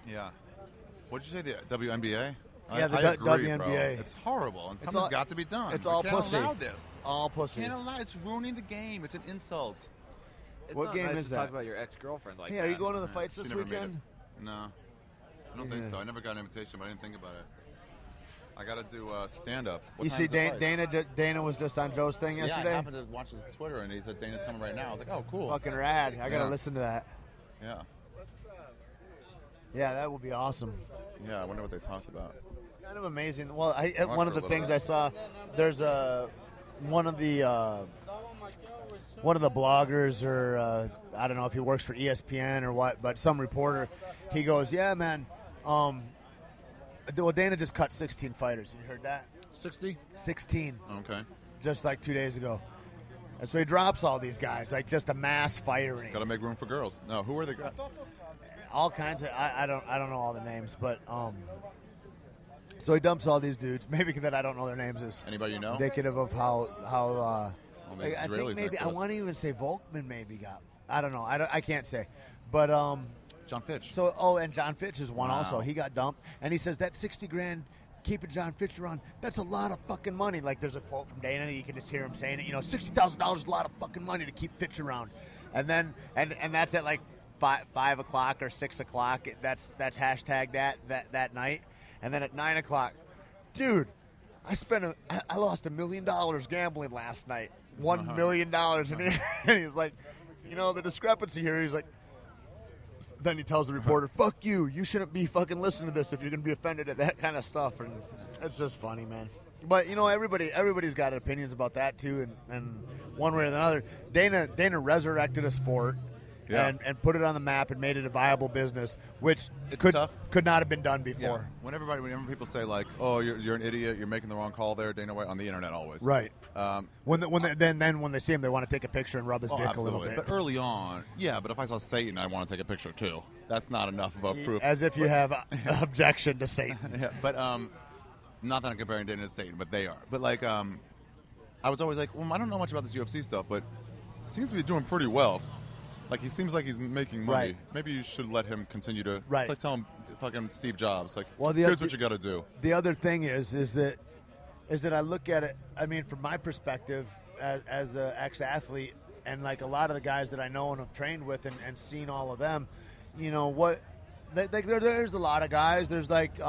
Yeah. What did you say, the WNBA? Yeah, the I agree, WNBA. bro. It's horrible, and something's got to be done. It's all we can't pussy. allow this. All pussy. Can't allow. It's ruining the game. It's an insult. It's What not game nice is to talk that? about your ex-girlfriend like Hey, that. are you going to the fights She this never made weekend? it. No, I don't think so. I never got an invitation, but I didn't think about it. I got to do stand-up. You see, Dana was just on Joe's thing yesterday. Yeah, I happened to watch his Twitter, and he said Dana's coming right now. I was like, oh, cool. Fucking rad. I got to listen to that. Yeah. Yeah, that would be awesome. Yeah, I wonder what they talked about. It's kind of amazing. Well, one of the for a things little I saw, there's one of the bloggers, or I don't know if he works for ESPN or what, but some reporter, he goes, yeah, man, well, Dana just cut 16 fighters. You heard that? 16. Okay. Just like 2 days ago. And so he drops all these guys, like just a mass firing. Got to make room for girls. No, who are they? All kinds of, I don't know all the names, but so he dumps all these dudes. Maybe that I don't know their names is Anybody you know? indicative of how these I think Israelis maybe next to I us. want to even say Volkman maybe got. I don't know. I can't say, but John Fitch. So and John Fitch is one Wow. also. He got dumped, and he says that 60 grand. Keeping John Fitch around, that's a lot of fucking money. Like there's a quote from Dana, you can just hear him saying it. You know, $60,000 is a lot of fucking money to keep Fitch around, and then and that's at like 5 o'clock or 6 o'clock. That's hashtag that night, and then at 9 o'clock, dude, I lost $1 million gambling last night. $1 million, and he's like, you know, the discrepancy here. He's like. Then he tells the reporter, fuck you. You shouldn't be fucking listening to this if you're going to be offended at that kind of stuff. And it's just funny, man. But, you know, everybody's got opinions about that, too. And one way or another, Dana resurrected a sport and put it on the map and made it a viable business, which could not have been done before. Yeah. Whenever people say, like, oh, you're an idiot, you're making the wrong call there, Dana White, on the internet always. Right. When they see him, they want to take a picture and rub his dick absolutely. a little bit. But early on, but if I saw Satan, I'd want to take a picture too. That's not enough of a proof. As if you have objection to Satan. Yeah, but not that I'm comparing Dana to Satan, but they are. But like, I was always like, well, I don't know much about this UFC stuff, but he seems to be doing pretty well. Like, he seems like he's making money. Right. Maybe you should let him continue to. Right. It's like telling fucking Steve Jobs, like, Well, here's what you got to do. The other thing is that I look at it. I mean, from my perspective as an ex-athlete, and like a lot of the guys that I know and have trained with and seen all of them, you know what? There's a lot of guys. There's like.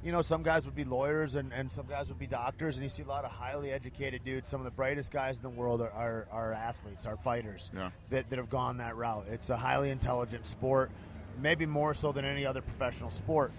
You know, some guys would be lawyers and some guys would be doctors, and you see a lot of highly educated dudes. Some of the brightest guys in the world are athletes, are fighters that have gone that route. It's a highly intelligent sport, maybe more so than any other professional sport.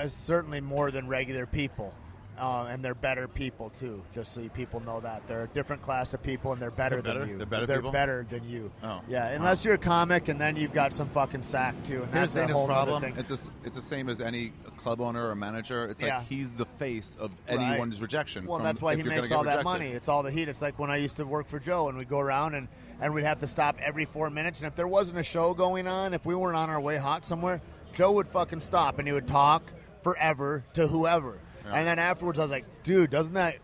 Certainly more than regular people. And they're better people, too, just so people know that. They're a different class of people, and they're better than you. They're better than you. Oh. Yeah, unless you're a comic, and then you've got some fucking sack, too. And Here's that's the a whole other problem. thing. It's the same as any club owner or manager. It's like he's the face of anyone's rejection. Well, that's why he makes all that money. It's all the heat. It's like when I used to work for Joe, and we'd go around, and we'd have to stop every 4 minutes. And if there wasn't a show going on, if we weren't on our way hot somewhere, Joe would fucking stop, and he would talk forever to whoever. Yeah. And then afterwards, I was like, dude, doesn't that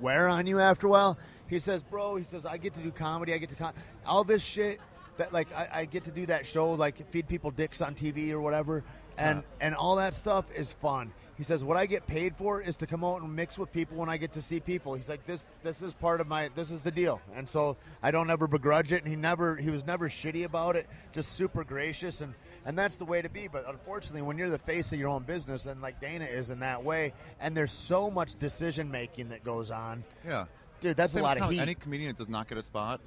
wear on you after a while? He says, bro, I get to do comedy. I get to all this shit that, like, I get to do that show, like, feed people dicks on TV or whatever. And all that stuff is fun. He says, what I get paid for is to come out and mix with people when I get to see people. He's like, this is part of this is the deal. And so I don't ever begrudge it. And he was never shitty about it, just super gracious. And that's the way to be. But unfortunately, when you're the face of your own business, and like Dana is in that way, and there's so much decision-making that goes on. Yeah. Dude, that's a lot of heat. Any comedian that does not get a spot,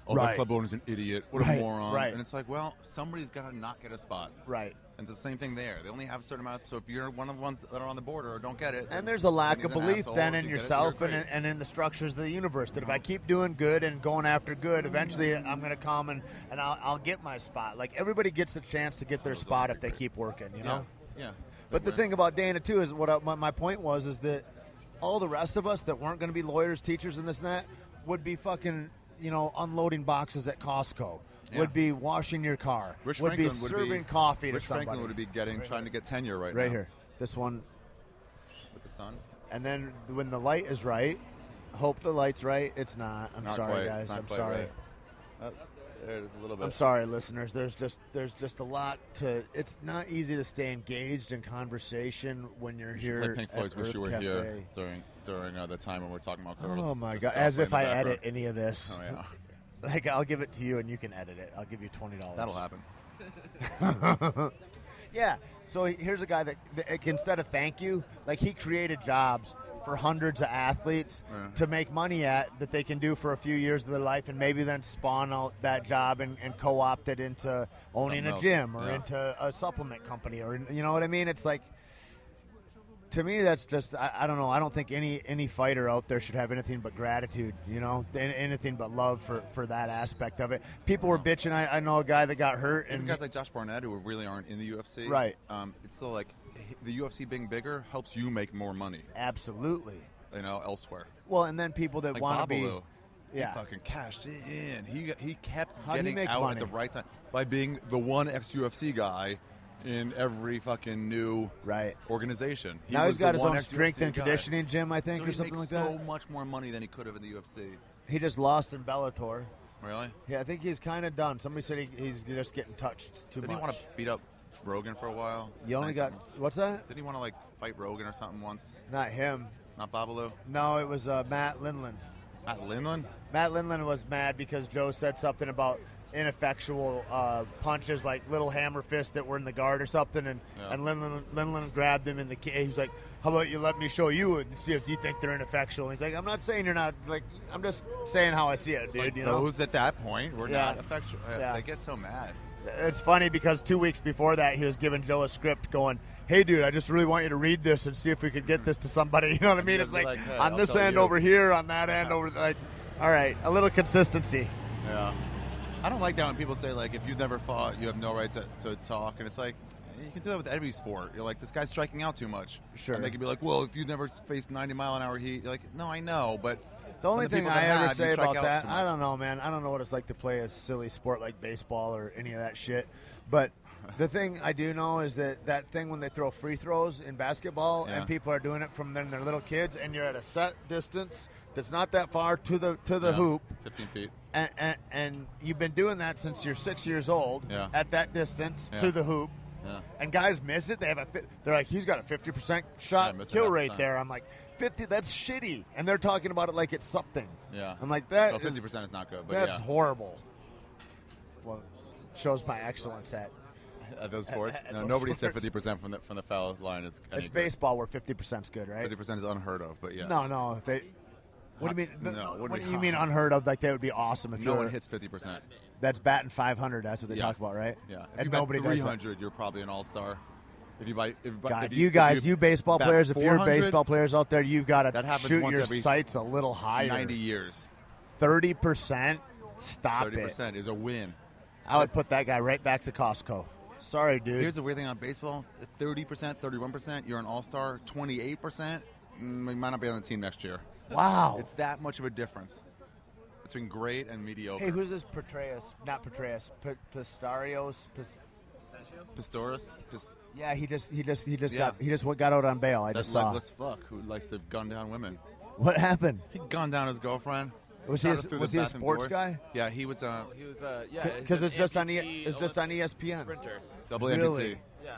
the club owner's an idiot. What a moron. Right. And it's like, well, somebody's got to not get a spot. Right. And it's the same thing there. They only have a certain amount. So if you're one of the ones that are on the border or don't get it. And there's a lack of belief then in yourself and in the structures of the universe. That if I keep doing good and going after good, eventually I'm going to come and I'll get my spot. Like, everybody gets a chance to get their spot if they keep working, you know? Yeah. But the thing about Dana, too, is my point was is that all the rest of us that weren't going to be lawyers, teachers, and this and that would be fucking, you know, unloading boxes at Costco. Yeah. Would be washing your car. Would be serving coffee to somebody. Rich Franklin would be trying to get tenure right now. Right here. This one. With the sun. And then when the light is right, hope the light's right. It's not. I'm sorry, guys. I'm sorry. Right. There it is a little bit. I'm sorry, listeners. There's just a lot to. It's not easy to stay engaged in conversation when you're here. Play Pink Floyd's "Wish You Were Cafe. Here" during the time when we're talking about girls. Oh my god! As if I edit any of this. Oh yeah. Like, I'll give it to you and you can edit it. I'll give you $20. That'll happen. Yeah. So here's a guy that instead of thank you, like he created jobs for hundreds of athletes to make money at that they can do for a few years of their life and maybe then spawn out that job and co-opt it into owning Something a else. gym or Yeah. into a supplement company or, you know what I mean? It's like, to me, that's just, I don't know. I don't think any fighter out there should have anything but gratitude, you know, anything but love for that aspect of it. People were bitching. I know a guy that got hurt. Even And guys like Josh Barnett who really aren't in the UFC. Right. It's still like the UFC being bigger helps you make more money, absolutely. you know, elsewhere. Well, and then people that Like want to be. Babalu. Yeah. He fucking cashed in. He kept How'd he getting make out money? at the right time by being the one ex-UFC guy in every fucking new Right. organization. He Now was he's got the his one own ex-UFC strength and guy. conditioning gym, I think, So or he something makes like that. so much more money than he could have in the UFC. He just lost in Bellator. Really? Yeah, I think he's kind of done. Somebody said he's just getting touched too Didn't much. he want to beat up Rogan for a while? You only Saying got something? what's that? Didn't he want to like fight Rogan or something once? Not him. Not Babalu? No, it was Matt Lindland. Matt Lindland? Matt Lindland was mad because Joe said something about ineffectual punches, like little hammer fists that were in the guard or something, and Lindland grabbed him in the cage. He's like, "How about you let me show you and see if you think they're ineffectual?" And he's like, "I'm not saying you're not. Like, I'm just saying how I see it, dude. Like you know." those at that point were Yeah. not effectual. Yeah. They get so mad. It's funny because 2 weeks before that, he was giving Joe a script going, "Hey, dude, I just really want you to read this and see if we could get this to somebody." You know what I mean? he'd It's be like, like, "Hey, on I'll this tell end you." over here, on that end over, like, all right, a little consistency. Yeah. I don't like that when people say, like, if you've never fought, you have no right to talk. And it's like, you can do that with every sport. You're like, this guy's striking out too much. Sure. And they can be like, well, if you've never faced 90-mile-an-hour heat, you're like, no, I know, but The only from the thing people I that ever have, you say strike about out that, too I much. don't know, man. I don't know what it's like to play a silly sport like baseball or any of that shit. But the thing I do know is that thing when they throw free throws in basketball Yeah. and people are doing it from then they're little kids and you're at a set distance that's not that far to the hoop. 15 feet. And you've been doing that since you're 6 years old Yeah. at that distance Yeah. to the hoop. Yeah. And guys miss it. They're like, he's got a 50% shot Yeah, miss it kill half the rate time. there. I'm like, 50. That's shitty. And they're talking about it like it's something. Yeah. I'm like, that. So is- 50% is not good, but that's yeah. horrible. Well, shows my excellence at. At those sports? at No, those nobody said sports. 50% from the foul line is any It's good. baseball where 50% is good, right? 50% is unheard of, but yeah. No. What do you mean? No, what do What we- do you mean unheard of? Like that would be awesome if No you one hits 50%. That's batting 500. That's what they Yeah. talk about, right? Yeah. If And you bat nobody does that. 300, you're probably an all-star. If you buy, God, if you guys, if you baseball bat players, if you're 400, baseball players out there, you've got That to happens shoot once your every sights a little higher. 90 years. 30%? Stop 30% is a win. I would put that guy right back to Costco. Sorry, dude. Here's the weird thing on baseball: 30%, 31%, you're an all-star. 28%, you might not be on the team next year. Wow. It's that much of a difference between great and mediocre. Hey, who's this Petraeus? Not Petraeus. Pistarios. Pistorius, Yeah, he just Yeah. got out on bail. I that just saw. legless fuck who likes to gun down women. What happened? He gunned down his girlfriend. Was shot he her through was the he a bathroom sports door. guy? Yeah, he was He was yeah. Because he's it's an just on amputee it's just on Olympic ESPN. sprinter. double Really? amputee. Yeah.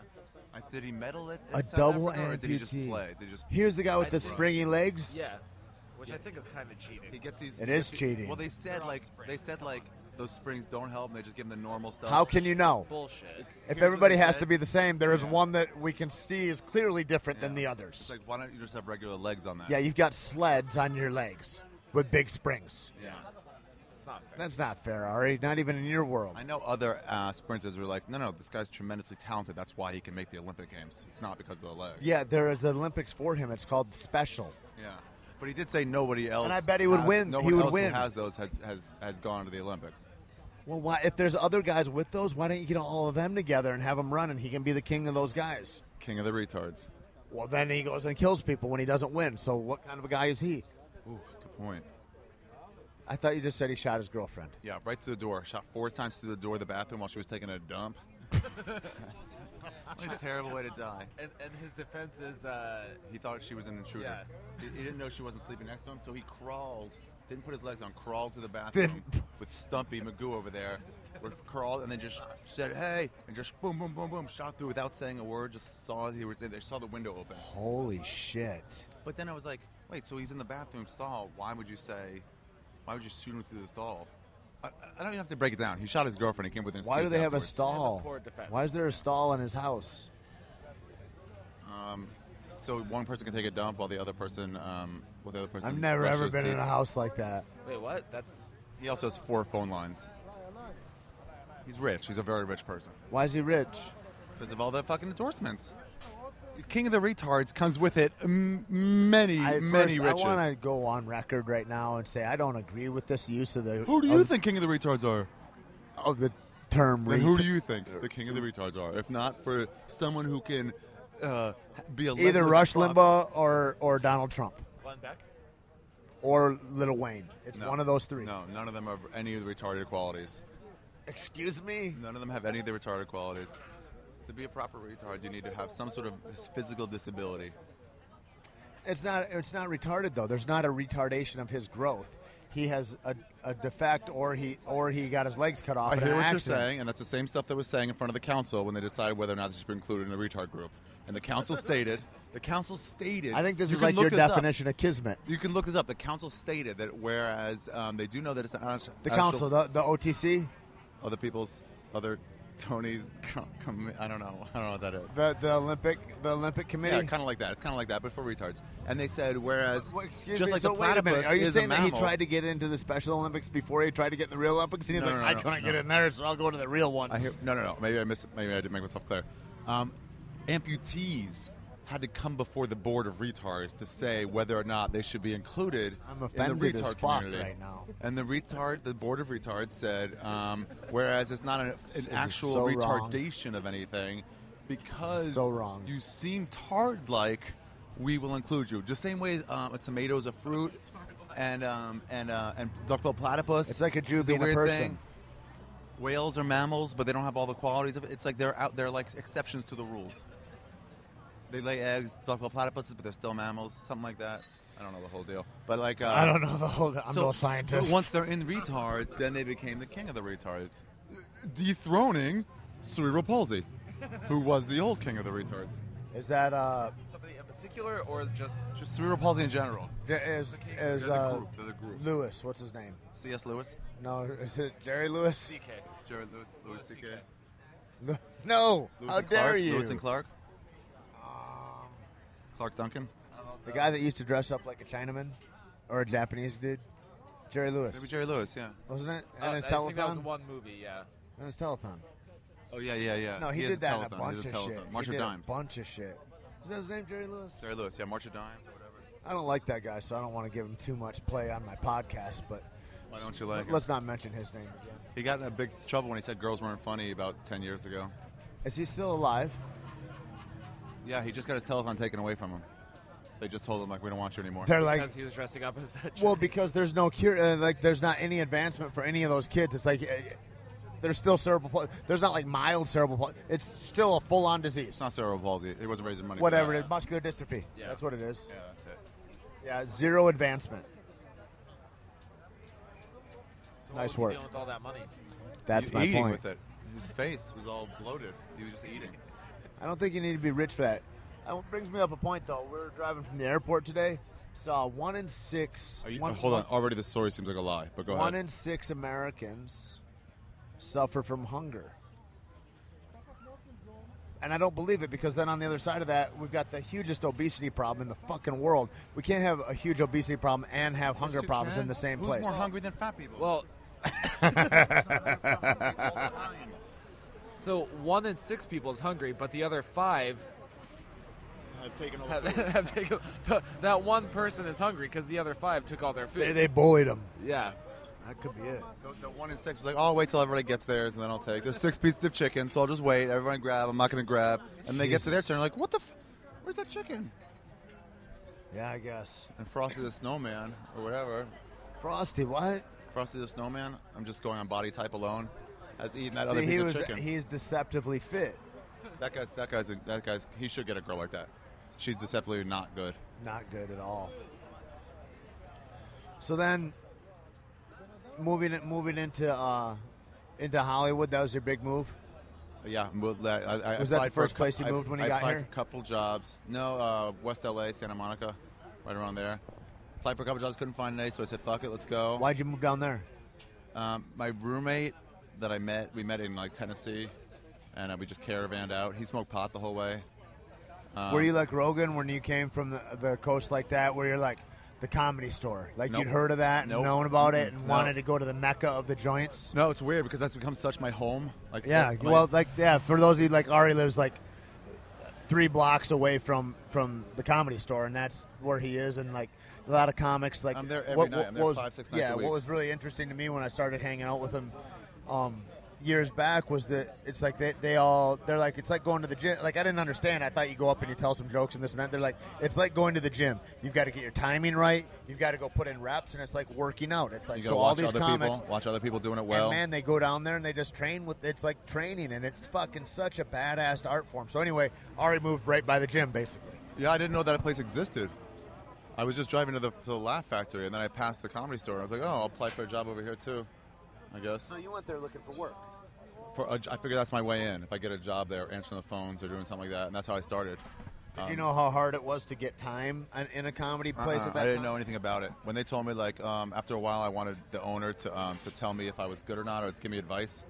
Did he medal it? A at South double Africa, or did he just amputee. play? Did he just Here's the guy with I the think- springy legs. Yeah. Which I think is kind of cheating. He gets these. It he is gets cheating. Well, they said like those springs don't help, and they just give him the normal stuff. How can you know? Bullshit. If Here's everybody what they has to said. be the same, there is Yeah. one that we can see is clearly different than the It's others. like, why don't you just have regular legs on that? Yeah, you've got sleds on your legs with big springs. Yeah. It's not fair. That's not fair, Ari. Not even in your world. I know other sprinters were like, no, this guy's tremendously talented. That's why he can make the Olympic Games. It's not because of the legs. Yeah, there is an Olympics for him. It's called Special. Yeah. But he did say nobody else. And I bet he would win. No He one would else win. who has those has gone to the Olympics. Well, why? If there's other guys with those, why don't you get all of them together and have them run, and he can be the king of those guys? King of the retards. Well, then he goes and kills people when he doesn't win. So what kind of a guy is he? Ooh, good point. I thought you just said he shot his girlfriend. Yeah, right through the door. Shot 4 times through the door of the bathroom while she was taking a dump. What a terrible way to die. And his defense is He thought she was an intruder. Yeah. He didn't know she wasn't sleeping next to him, so he crawled, didn't put his legs on, crawled to the bathroom with Stumpy Magoo over there, crawled and then just said, hey, and just boom, boom, boom, boom, shot through without saying a word, just saw he was there. They saw the window open. Holy shit. But then I was like, wait, so he's in the bathroom stall. Why would you shoot him through the stall? I don't even have to break it down. He shot his girlfriend. He came with an excuse Why do they have a afterwards. stall? Poor defense. Why is there a stall in his house? So one person can take a dump while the other person, I've never ever brushes been in teeth. a house like that. Wait, what? That's He also has 4 phone lines. He's rich. He's a very rich person Why is he rich? because of all the fucking endorsements. King of the Retards comes with it many riches. I want to go on record right now and say I don't agree with this use of the. Who do you think King of the Retards are? Of the term? Then who do you think the King of the Retards are? If not for someone who can be a Either legless Rush fuck. Limbaugh or Donald Trump Glenn Beck. or Lil Wayne. It's No. one of those three. No, none of them have any of the retarded qualities. Excuse me. None of them have any of the retarded qualities. To be a proper retard, you need to have some sort of physical disability. It's not retarded though. There's not a retardation of his growth. He has a defect, or he got his legs cut off. I in hear an what you're accident. saying, and that's the same stuff that was saying in front of the council when they decided whether or not this should be included in the retard group. And the council stated. I think this you is can like look your this up. definition of kismet. You can look this up. The council stated that whereas they do know that it's not The council, the OTC, other people's, other Tony's, I don't know what that is. the Olympic Committee. Yeah, kind of like that. It's kind of like that, but for retards. And they said, whereas, Well, excuse just me, like so the wait a minute. platypus Are you is saying a that he mammal. tried to get into the Special Olympics before he tried to get in the real Olympics? And he's No, like, no, I no, couldn't no. get in there, so I'll go to the real ones. No. Maybe I missed it. Maybe I didn't make myself clear. Amputees had to come before the board of retards to say whether or not they should be included I'm in offended the as retard fuck community. right now. And the board of retards said, whereas it's not an is actual so wrong. retardation of anything, because So wrong. you seem tard-like, we will include you. Just same way a tomato's a fruit, and duck-billed platypus. It's like a Jew is being a weird person. thing. Whales are mammals, but they don't have all the qualities of it. It's like they're like exceptions to the rules. They lay eggs, duck-billed platypuses, but they're still mammals, something like that. I don't know the whole deal, but like I don't know the whole. I'm no scientist. Once they're in retards, then they became the king of the retards, dethroning cerebral palsy, who was the old king of the retards. Is that Somebody in particular, or just Just cerebral palsy in general. is They're the group. Lewis? What's his name? C.S. Lewis, No, is it Jerry Lewis? CK? Jared Lewis, Louis C.K. No. Lewis How and dare Clark, you? Lewis and Clark. Clark Duncan. The guy that used to dress up like a Chinaman or a Japanese dude. Jerry Lewis, Maybe Jerry Lewis, yeah. wasn't it? I And his think that was telethon. one movie. Yeah. And his telethon. Oh, yeah. No, he has did that in a telethon. bunch He of does a shit. telethon. March He of did Dimes. a bunch of shit. Is that his name, Jerry Lewis? Jerry Lewis, yeah, March of Dimes or whatever. I don't like that guy, so I don't want to give him too much play on my podcast. But Why don't you like him? let's not mention his name again. He got in a big trouble when he said girls weren't funny about 10 years ago. Is he still alive? Yeah, he just got his telethon taken away from him. They just told him, like, we don't want you anymore. They're like, Because he was dressing up as a well, because there's no cure. Like, there's not any advancement for any of those kids. It's like there's still cerebral palsy. There's not like mild cerebral palsy. It's still a full-on disease. It's not cerebral palsy. It wasn't raising money. Whatever for it that. is, muscular dystrophy. Yeah. That's what it is. Yeah, that's it. Yeah, zero advancement. So Nice what was he work. doing with all that money? That's He's my eating point. with it. His face was all bloated. He was just eating. I don't think you need to be rich for that. That brings me up a point, though. We were driving from the airport today. Saw 1 in 6. Hold on. Already the story seems like a lie, but go 1 ahead. in 6 Americans suffer from hunger. And I don't believe it, because then on the other side of that, we've got the hugest obesity problem in the fucking world. We can't have a huge obesity problem and have hunger problems in the same Who's place. more hungry than fat people? Well, so 1 in 6 people is hungry, but the other 5 I've taken all have taken. That one person is hungry because the other 5 took all their food. They bullied them. Yeah. That could be it. The 1 in 6 was like, oh, I'll wait till everybody gets theirs, and then I'll take. There's 6 pieces of chicken, so I'll just wait. Everyone grab. I'm not going to grab. And they get to their turn, like, what the where's that chicken? Yeah, I guess. And Frosty the Snowman, or whatever. Frosty, what? Frosty the Snowman, I'm just going on body type alone, has eaten that See, other piece of chicken. he's deceptively fit. That guy's, he should get a girl like that. She's deceptively not good. Not good at all. So then, moving into Hollywood, that was your big move. Yeah, I Was that applied the for first place you moved when you I got applied here? for a couple jobs. No, West LA, Santa Monica, right around there. Applied for a couple jobs, couldn't find any, so I said, fuck it, let's go. Why'd you move down there? My roommate that we met in like Tennessee, and we just caravanned out. He smoked pot the whole way. Were you like Rogan when you came from the coast like that, where you're like the Comedy Store? Like Nope. you'd heard of that and Nope. known about it and No. wanted to go to the mecca of the joints? No, it's weird because that's become such my home. Like Yeah, for those of you, like Ari lives like 3 blocks away from the Comedy Store, and that's where he is. And like a lot of comics, like I'm there every night. I'm there 5-6 nights a week. What was really interesting to me when I started hanging out with him years back was that it's like they're like, it's like going to the gym. Like I didn't understand. I thought you go up and you tell some jokes and this and that. They're like, it's like going to the gym. You've got to get your timing right. You've got to go put in reps, and it's like working out. It's like, you so all these comics watch other people doing it well. and man, they go down there and they just train with. It's like training, and it's fucking such a badass art form. So anyway, Ari moved right by the gym, basically. Yeah, I didn't know that place existed. I was just driving to the Laugh Factory, and then I passed the Comedy Store. I was like, oh, I'll apply for a job over here too, I guess. So you went there looking for work. I figure that's my way in. If I get a job there, answering the phones or doing something like that, and that's how I started. Did you know how hard it was to get time in a comedy place at that I didn't time? know anything about it. When they told me, like, after a while, I wanted the owner to tell me if I was good or not, or to give me advice.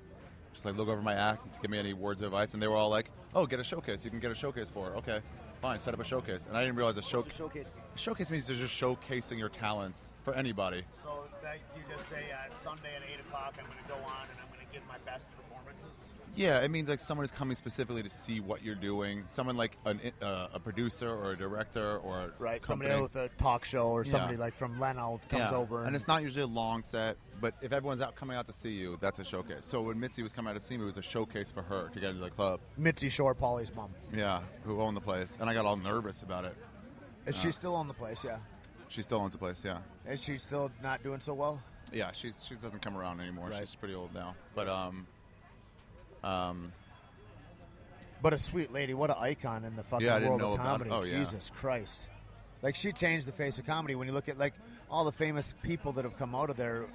Just like look over my act and to give me any words of advice. And they were all like, "Oh, get a showcase. You can get a showcase for it. Okay, fine. Set up a showcase." And I didn't realize What's a showcase mean? showcase means you're just showcasing your talents for anybody. So that you just say Sunday at 8 o'clock, I'm going to go on and I'm going to give my best performances. Yeah, it means like someone is coming specifically to see what you're doing. Someone like a producer or a director or Right, company. somebody with a talk show or somebody Yeah. like from Leno comes over. And it's not usually a long set, but if everyone's coming out to see you, that's a showcase. So when Mitzi was coming out to see me, it was a showcase for her to get into the club. Mitzi Shore, Paulie's mom. Yeah, who owned the place, and I got all nervous about it. Is she still on the place? Yeah. She still owns the place, yeah. Is she still not doing so well? Yeah, she doesn't come around anymore. Right. She's pretty old now, but But a sweet lady, what an icon in the fucking Yeah, I didn't world know of about comedy. it. Oh, yeah. Jesus Christ. Like, she changed the face of comedy. When you look at, like, all the famous people that have come out of there,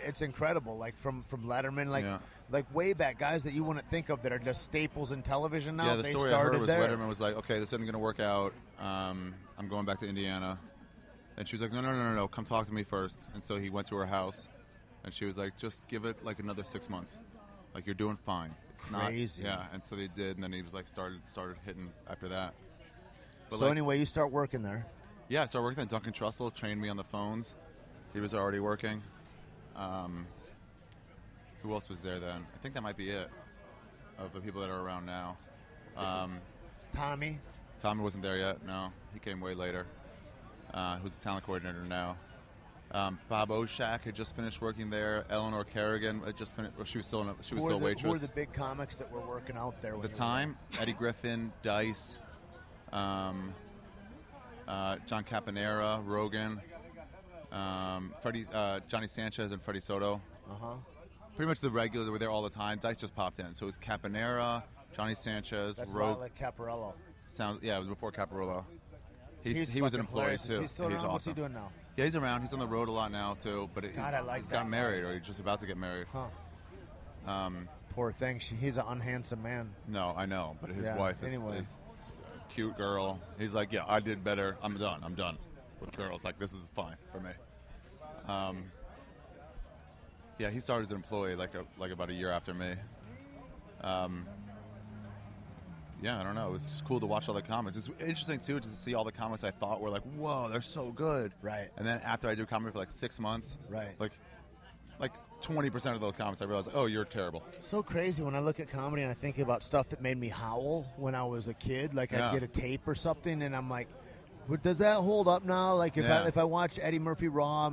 it's incredible. Like, from Letterman, like, Yeah. like way back, guys that you wouldn't think of that are just staples in television now. yeah, the they story I started heard was there. Letterman was like, okay, this isn't going to work out. I'm going back to Indiana. And she was like, no, come talk to me first. And so he went to her house, and she was like, just give it like another 6 months. Like, you're doing fine. It's Crazy. not, yeah. And so they did, and then he was like started hitting after that. But So like, anyway, you start working there. yeah, I started working there. Duncan Trussell trained me on the phones. He was already working. Who else was there then? I think that might be it of the people that are around now. Tommy. Tommy wasn't there yet. No, he came way later. Who's the talent coordinator now? Bob Oshak had just finished working there. Eleanor Kerrigan had just finished. Well, she was still a waitress. Who were the big comics that were working out there At when the you were time? Eddie Griffin, Dice, John Caponera, Rogan, Johnny Sanchez, and Freddie Soto. there? Uh-huh. Pretty much the regulars were there all the time. Dice just popped in, so it was Caponera, Johnny Sanchez, That's a lot Rogan. like Caparello. Yeah, it was before Caparulo. He was fucking an employee hilarious. too. Is he still and around? he's What's he awesome. doing now? Yeah, he's around. He's on the road a lot now too. But God, I like he's that got guy. married, or he's just about to get married. Huh. Poor thing. He's an unhandsome man. No, I know, but his Yeah, wife is anyway. a cute girl. He's like, yeah, I did better. I'm done with girls. Like, this is fine for me. Yeah, he started as an employee like about a year after me. Yeah, I don't know. It was just cool to watch all the comics. It's interesting too to see all the comics I thought were like, whoa, they're so good. Right. And then after I do comedy for like 6 months, Right. like 20% of those comics, I realized, oh, you're terrible. So crazy when I look at comedy and I think about stuff that made me howl when I was a kid. Like Yeah. I'd get a tape or something, and I'm like, "But does that hold up now? Like Yeah. if I watch Eddie Murphy Raw,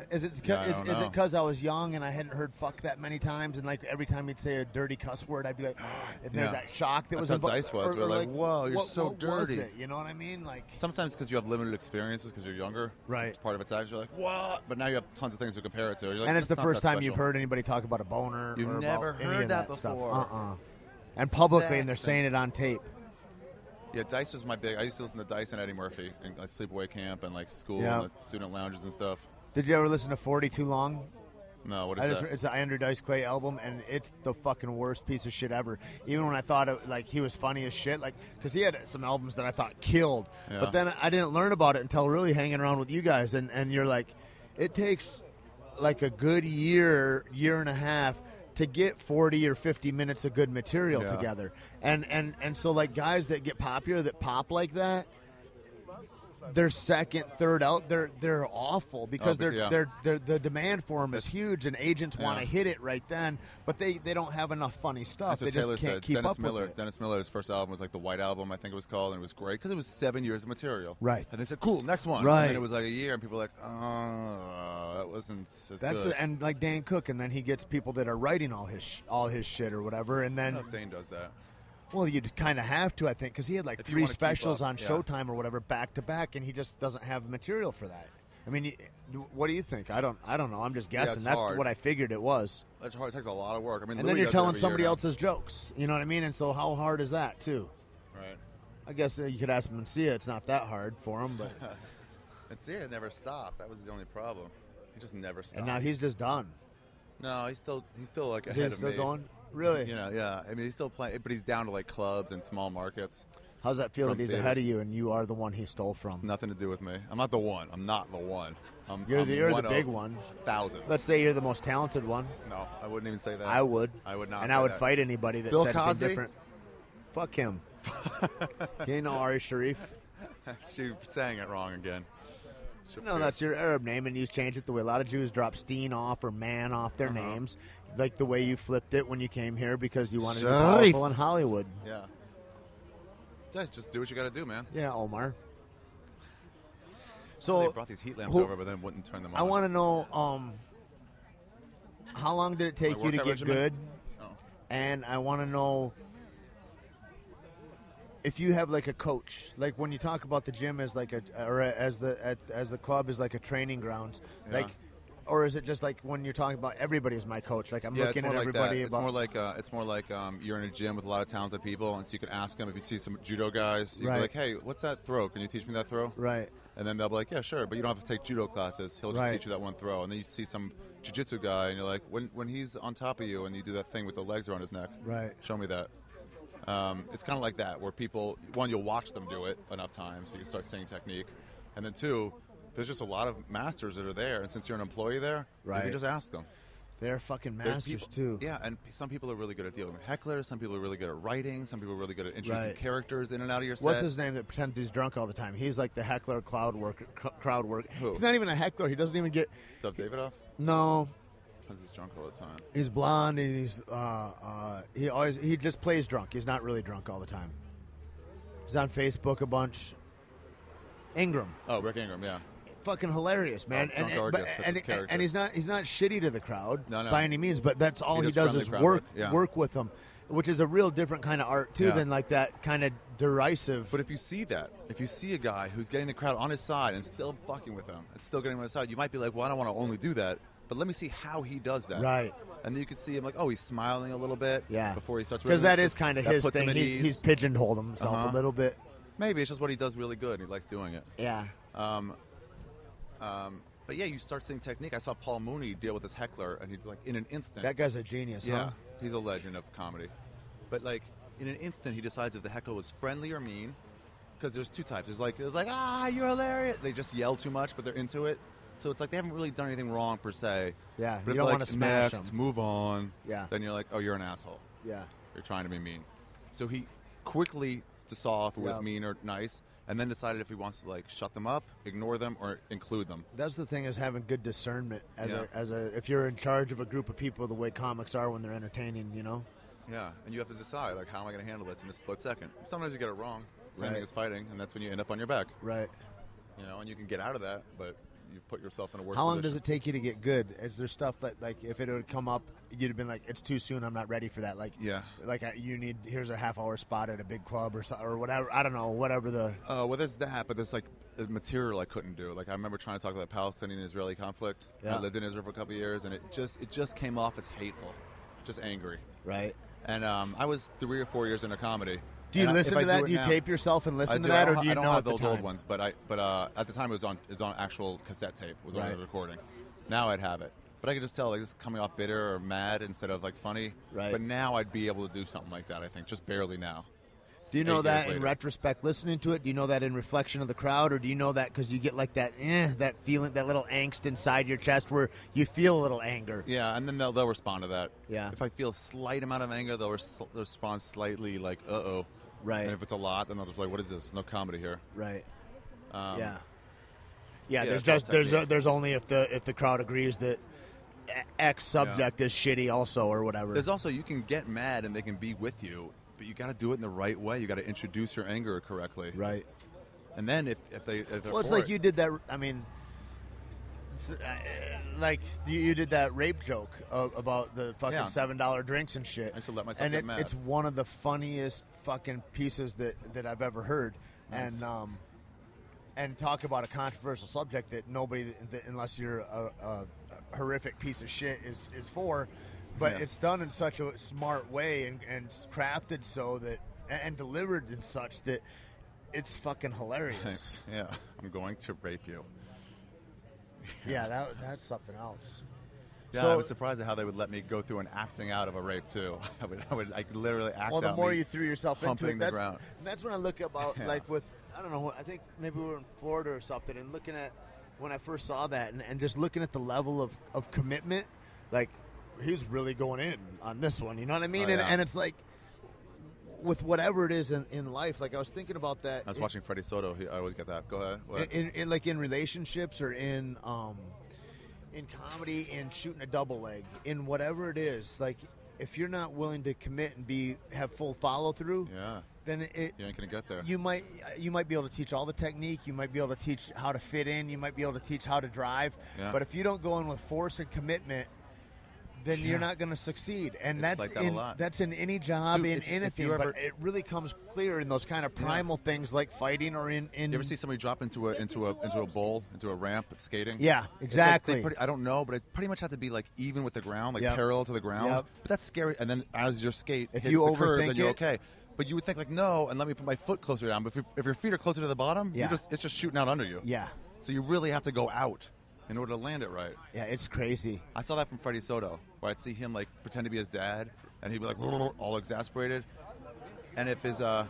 is it Yeah, I don't is it know. because I was young and I hadn't heard fuck that many times, and like every time he'd say a dirty cuss word, I'd be like, and there's Yeah. that shock that That's was how involved. Dice was. We're like, whoa, you're so what was dirty. it? You know what I mean? Like Sometimes because you have limited experiences because you're younger. Right. It's part of its act. You're like, what? But now you have tons of things to compare it to. You're like, and it's the not first that time you've special. heard anybody talk about a boner. You've or never about any heard of that stuff. before. And publicly, and they're Exact saying it on tape. Yeah, Dice was my big. I used to listen to Dice and Eddie Murphy in like sleepaway camp and like school Yeah. and like, student lounges and stuff. Did you ever listen to 40 Too Long? No, what is that? It's an Andrew Dice Clay album, and it's the fucking worst piece of shit ever. Even when I thought like he was funny as shit, like because he had some albums that I thought killed, Yeah. but then I didn't learn about it until really hanging around with you guys, and you're like, it takes like a good year and a half to get 40 or 50 minutes of good material together. And so like guys that get popular, that pop like that, their second, third out, they're awful because the demand for them is huge, and agents want to hit it right then, but they don't have enough funny stuff. They just can't keep up with it. Dennis Miller's first album was like the White Album, I think it was called, and it was great because it was 7 years of material. Right. And they said, cool, next one. Right. And then it was like a year, and people were like, oh, that wasn't as good. And like Dan Cook, and then he gets people that are writing all his shit or whatever, and then I don't know if Dane does that. Well, you'd kind of have to, I think, because he had like 3 specials on Showtime or whatever back to back, and he just doesn't have material for that. I mean, what do you think? I don't know. I'm just guessing. That's hard. what I figured it was. It's hard. It takes a lot of work. I mean, and then you're telling somebody else's jokes. You know what I mean? And so how hard is that too? Right. I guess you could ask Mencia. It's not that hard for him, but Mencia never stopped. That was the only problem. He just never stopped. And now he's just done. No, he's still like is ahead he of still me. Going? Really? You know, yeah. I mean, he's still playing, but he's down to like clubs and small markets. How's that feel that he's ahead of you and you are the one he stole from? It's nothing to do with me. I'm not the one. I'm not the one. You're the big one. Thousands. Let's say you're the most talented one. No, I wouldn't even say that. I would. I would not. And I would fight anybody that Bill said Cosby? anything different. Fuck him. You know Ari Sharif? She sang it wrong again. No, that's your Arab name, and you changed it the way a lot of Jews drop Steen off or Man off their names, like the way you flipped it when you came here because you wanted to be powerful in Hollywood. Yeah. Just do what you got to do, man. Yeah, Omar. So they brought these heat lamps over, but then wouldn't turn them on. I want to know how long did it take you to get good? Oh. And I want to know if you have like a coach, like when you talk about the gym as like as the club is like a training grounds, like, or is it just like when you're talking about everybody's my coach? Like I'm looking at everybody. It's more like you're in a gym with a lot of talented people, and so you can ask them if you see some judo guys. You can be like, hey, what's that throw? Can you teach me that throw? Right. And then they'll be like, yeah, sure, but you don't have to take judo classes. He'll just teach you that one throw. And then you see some jiu-jitsu guy, and you're like, when he's on top of you and you do that thing with the legs around his neck, show me that. It's kind of like that, where people, one, you'll watch them do it enough times so you can start seeing technique. And then two, there's just a lot of masters that are there. And since you're an employee there, you can just ask them. They're fucking masters, too. Yeah, and some people are really good at dealing with hecklers. Some people are really good at writing. Some people are really good at introducing characters in and out of your set. What's his name that pretends he's drunk all the time? He's like the heckler crowd work. Who? He's not even a heckler. He doesn't even get... Dub Davidoff? No. He's drunk all the time. He's blonde, and he just plays drunk. He's not really drunk all the time. He's on Facebook a bunch. Ingram. Oh, Rick Ingram, yeah. Fucking hilarious, man. And he's not shitty to the crowd no. by any means, but that's all he does is work with them, which is a real different kind of art too than like that kind of derisive. But if you see a guy who's getting the crowd on his side and still fucking with them and still getting on his side, you might be like, well, I don't want to only do that, but let me see how he does that. Right. And then you can see him like, oh, he's smiling a little bit before he starts. Because that is kind of his thing. He's pigeonholed himself a little bit. Maybe it's just what he does really good, and he likes doing it. Yeah. But yeah, you start seeing technique. I saw Paul Mooney deal with this heckler, and he's like, in an instant. That guy's a genius, yeah, huh? He's a legend of comedy. But like, in an instant, he decides if the heckler was friendly or mean. Because there's two types. There's like, you're hilarious. They just yell too much, but they're into it. So it's like they haven't really done anything wrong per se. Yeah, but you don't want to smash next, them. Move on. Yeah. Then you're like, oh, you're an asshole. Yeah. You're trying to be mean. So he quickly saw if it was mean or nice, and then decided if he wants to like shut them up, ignore them, or include them. That's the thing, is having good discernment if you're in charge of a group of people, the way comics are when they're entertaining, you know. Yeah, and you have to decide like, how am I going to handle this in a split second? Sometimes you get it wrong. Same thing as fighting, and that's when you end up on your back. Right. You know, and you can get out of that, but you've put yourself in a worse How long position. does it take you to get good? Is there stuff that, like, if it would come up, you'd have been like, it's too soon, I'm not ready for that? Like, here's a half-hour spot at a big club or whatever. I don't know, whatever the... well, there's that, but there's, like, the material I couldn't do. Like, I remember trying to talk about the Palestinian-Israeli conflict. Yeah. I lived in Israel for a couple of years, and it just came off as hateful, just angry. Right. And I was 3 or 4 years into comedy. Do you listen to that? Do you tape yourself and listen to that, or do you know at the time? I don't have those old ones, but at the time it was on actual cassette tape. It was on the recording. Now I'd have it, but I could just tell like this is coming off bitter or mad instead of like funny. Right. But now I'd be able to do something like that. I think just barely now. Do you know that in retrospect, listening to it? Do you know that in reflection of the crowd, or do you know that because you get like that that feeling, that little angst inside your chest where you feel a little anger? Yeah, and then they'll respond to that. Yeah. If I feel a slight amount of anger, they'll respond slightly like, uh-oh. Right. And if it's a lot, then they'll just be like, what is this? There's no comedy here. Right. Yeah. Yeah, there's only if the crowd agrees that X subject is shitty also or whatever. There's also, you can get mad and they can be with you, but you got to do it in the right way. You got to introduce your anger correctly. Right. And then if they're well, it's like you did that. I mean, like you did that rape joke about the fucking $7 drinks and shit. I used to let myself get mad. It's one of the funniest fucking pieces that I've ever heard. Nice. And talk about a controversial subject that nobody, unless you're a horrific piece of shit, is for. But it's done in such a smart way and crafted so that and delivered in such that it's fucking hilarious. Thanks. Yeah, I'm going to rape you. Yeah, that's something else. Yeah, so, I was surprised at how they would let me go through an acting out of a rape too. I would literally act out. Well, the more you threw yourself into it, that's when I look about like with. I don't know. I think maybe we were in Florida or something, and looking at when I first saw that, and just looking at the level of commitment, like he's really going in on this one. You know what I mean? And it's like with whatever it is in life. Like I was thinking about that. I was watching Freddie Soto. I always get that. Go ahead. What? In like in relationships or in comedy, in shooting a double leg, in whatever it is, like if you're not willing to commit and have full follow through. Yeah. Then you ain't gonna get there. You might be able to teach all the technique. You might be able to teach how to fit in. You might be able to teach how to drive. Yeah. But if you don't go in with force and commitment, then you're not going to succeed. And that's in any job, dude, in anything. But it really comes clear in those kind of primal things like fighting or in. You ever see somebody drop into a bowl, into a ramp, skating? Yeah, exactly. Like I don't know, but it pretty much have to be like even with the ground, like parallel to the ground. Yep. But that's scary. And then as your skate hits the curve, then you're okay. But you would think like, no, and let me put my foot closer down. But if your feet are closer to the bottom, it's just shooting out under you. Yeah. So you really have to go out in order to land it right. Yeah, it's crazy. I saw that from Freddie Soto, where I'd see him like pretend to be his dad, and he'd be like all exasperated. And if his sorry,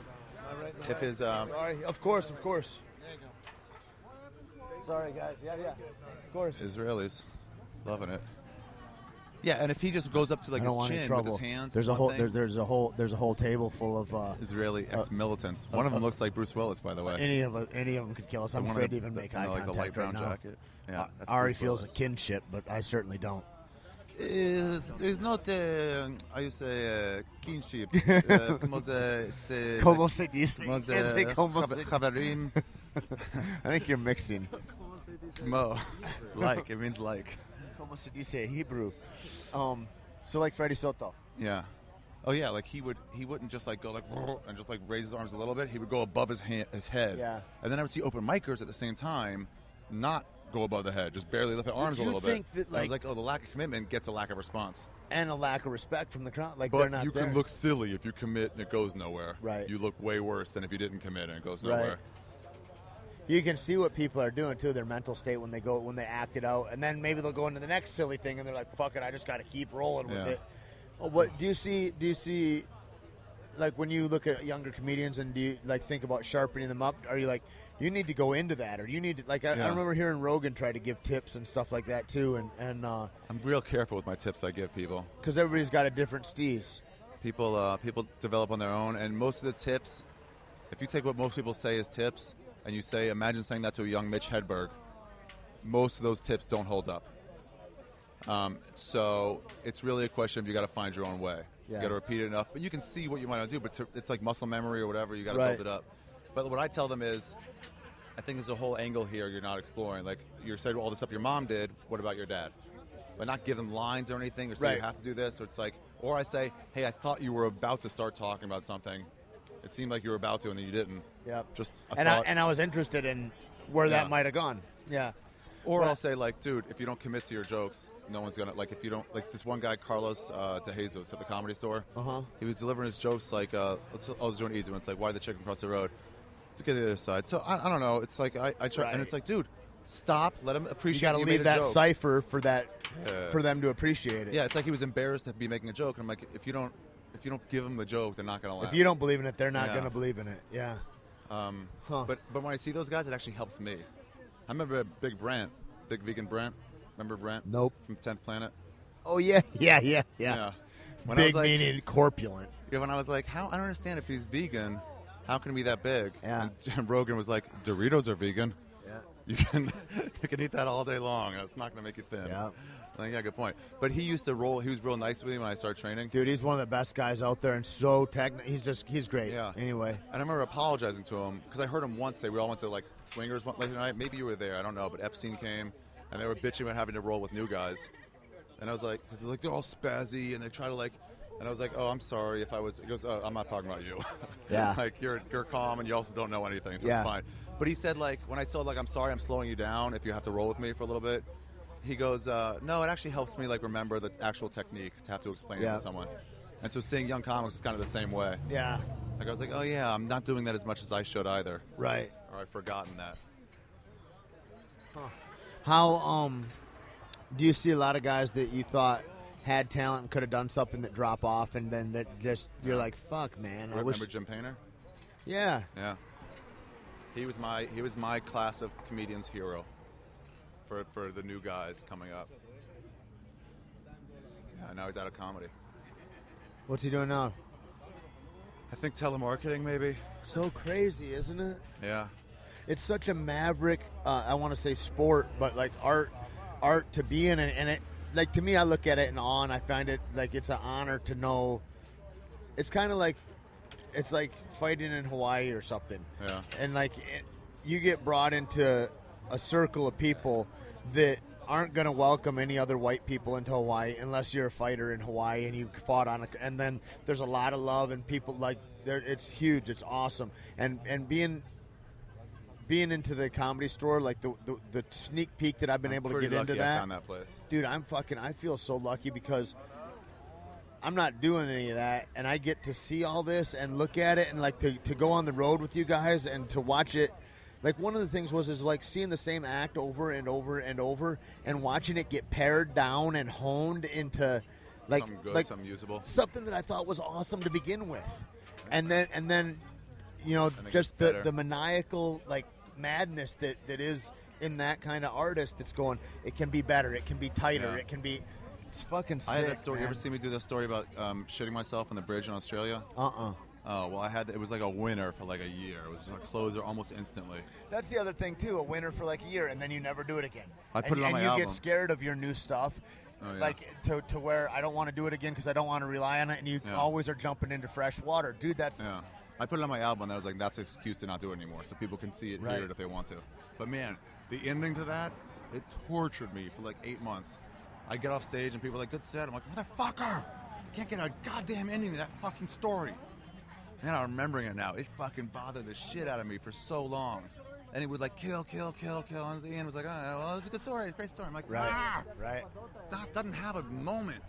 of course. There you go. Sorry, guys. Yeah, of course. Israelis, loving it. Yeah, and if he just goes up to like his chin with his hands, there's a whole table full of Israeli ex-militants. One of them looks like Bruce Willis, by the way. Any of them could kill us. I'm afraid to even make eye contact like a light brown right now. jacket. Yeah, Ari feels a kinship, but I certainly don't. It's not how you say kinship. Como se dice? Chavarim. I think you're mixing. Mo, like it means like. Como se dice Hebrew. So like Freddie Soto. Yeah. Oh yeah, like he wouldn't just like go like and just like raise his arms a little bit. He would go above his head. Yeah. And then I would see open micers at the same time, not go above the head, just barely lift the arms a little bit. That, like, I was like, oh, the lack of commitment gets a lack of response. And a lack of respect from the crowd. Like, but they're not you there. Can look silly if you commit and it goes nowhere. Right. You look way worse than if you didn't commit and it goes nowhere. Right. You can see what people are doing too, their mental state when they act it out, and then maybe they'll go into the next silly thing and they're like, "Fuck it, I just got to keep rolling with it." What do you see? Like when you look at younger comedians and do you like think about sharpening them up? Are you like, you need to go into that, or you need to like? I remember hearing Rogan try to give tips and stuff like that too, and I'm real careful with my tips I give people because everybody's got a different steez. People develop on their own, and most of the tips, if you take what most people say as tips. And you say, imagine saying that to a young Mitch Hedberg. Most of those tips don't hold up. So it's really a question of you got to find your own way. Yeah. You got to repeat it enough, but you can see what you want to do. But it's like muscle memory or whatever. You got to build it up. But what I tell them is, I think there's a whole angle here you're not exploring. Like you said, all the stuff your mom did. What about your dad? But not give them lines or anything, or say you have to do this. Or it's like, or I say, hey, I thought you were about to start talking about something. It seemed like you were about to, and then you didn't. Yep. Just I was interested in where that might have gone. Yeah. Or I'll say, like, dude, if you don't commit to your jokes, no one's gonna like. If you don't like this one guy, Carlos De Jesus at the Comedy Store. He was delivering his jokes like, I was doing easy one. It's like, why the chicken cross the road? To get to the other side. So I don't know. It's like I try, and it's like, dude, stop. Let them appreciate. You got to leave that cipher for that for them to appreciate it. Yeah. It's like he was embarrassed to be making a joke, and I'm like, if you don't. give them the joke, they're not gonna laugh. If you don't believe in it, they're not gonna believe in it. Yeah. But when I see those guys, it actually helps me. I remember Big Vegan Brent. Remember Brent? Nope. From 10th Planet. Oh yeah. When Big I was like, meaning corpulent. Yeah, when I was like, I don't understand if he's vegan, how can he be that big? Yeah. And Rogan was like, Doritos are vegan. Yeah. You can eat that all day long. It's not going to make you thin. Yeah. Like, yeah, good point. But he used to roll. He was real nice with me when I started training. Dude, he's one of the best guys out there, and so he's great. Yeah. Anyway. And I remember apologizing to him because I heard him once say we all went to like swingers one night. Maybe you were there. I don't know. But Epstein came, and they were bitching about having to roll with new guys. And I was like, because they're all spazzy, and they try to like. And I was like, oh, I'm sorry if I was. He goes, oh, I'm not talking about you. Yeah. Like you're calm, and you also don't know anything, so Yeah. it's fine. But he said like when I told like I'm sorry, I'm slowing you down if you have to roll with me for a little bit. He goes, no, it actually helps me like remember the actual technique to have to explain it to someone. And so seeing young comics is kind of the same way. Yeah. Like I was like, oh yeah, I'm not doing that as much as I should either. Right. Or I've forgotten that. How do you see a lot of guys that you thought had talent and could have done something that drop off, and then that just you're like, fuck, man. I wish. Remember Jim Painter? Yeah. Yeah. He was my class of comedians hero for the new guys coming up. Yeah, now he's out of comedy. What's he doing now? I think telemarketing maybe. So crazy, isn't it? Yeah. It's such a maverick, I want to say sport, but like art to be in it. And it, like, to me, I look at it in awe, and I find it like it's an honor to know. It's kind of like, it's like fighting in Hawaii or something. Yeah. And like, you get brought into a circle of people that aren't going to welcome any other white people into Hawaii unless you're a fighter in Hawaii and you fought on and then there's a lot of love and people like it's huge, it's awesome. And being into the Comedy Store, like the sneak peek that I've been able to get into I found that place. Dude, I feel so lucky because I'm not doing any of that, and I get to see all this and look at it and like to go on the road with you guys and to watch it. Like, one of the things is like seeing the same act over and over and over and watching it get pared down and honed into like something good, like something usable, something that I thought was awesome to begin with, and then you know, just the maniacal like madness that is in that kind of artist that's going, it can be better, it can be tighter, it can be. It's fucking sick. I had that story. Man. You ever see me do that story about shitting myself on the bridge in Australia? Oh, well, it was like a winner for like a year. It was just a closer almost instantly. That's the other thing, too, a winner for like a year, and then you never do it again. I put it on my album. And you get scared of your new stuff, like to where I don't want to do it again because I don't want to rely on it, and you always are jumping into fresh water. Dude, that's... Yeah. I put it on my album, and I was like, that's an excuse to not do it anymore, so people can see it, hear it if they want to. But, man, the ending to that, it tortured me for like 8 months. I get off stage, and people are like, good set. I'm like, motherfucker! I can't get a goddamn ending to that fucking story. Man, I'm remembering it now. It fucking bothered the shit out of me for so long. And it was like, kill. And at the end, it was like, oh, well, it's a good story. It's a great story. I'm like, right. It doesn't have a moment.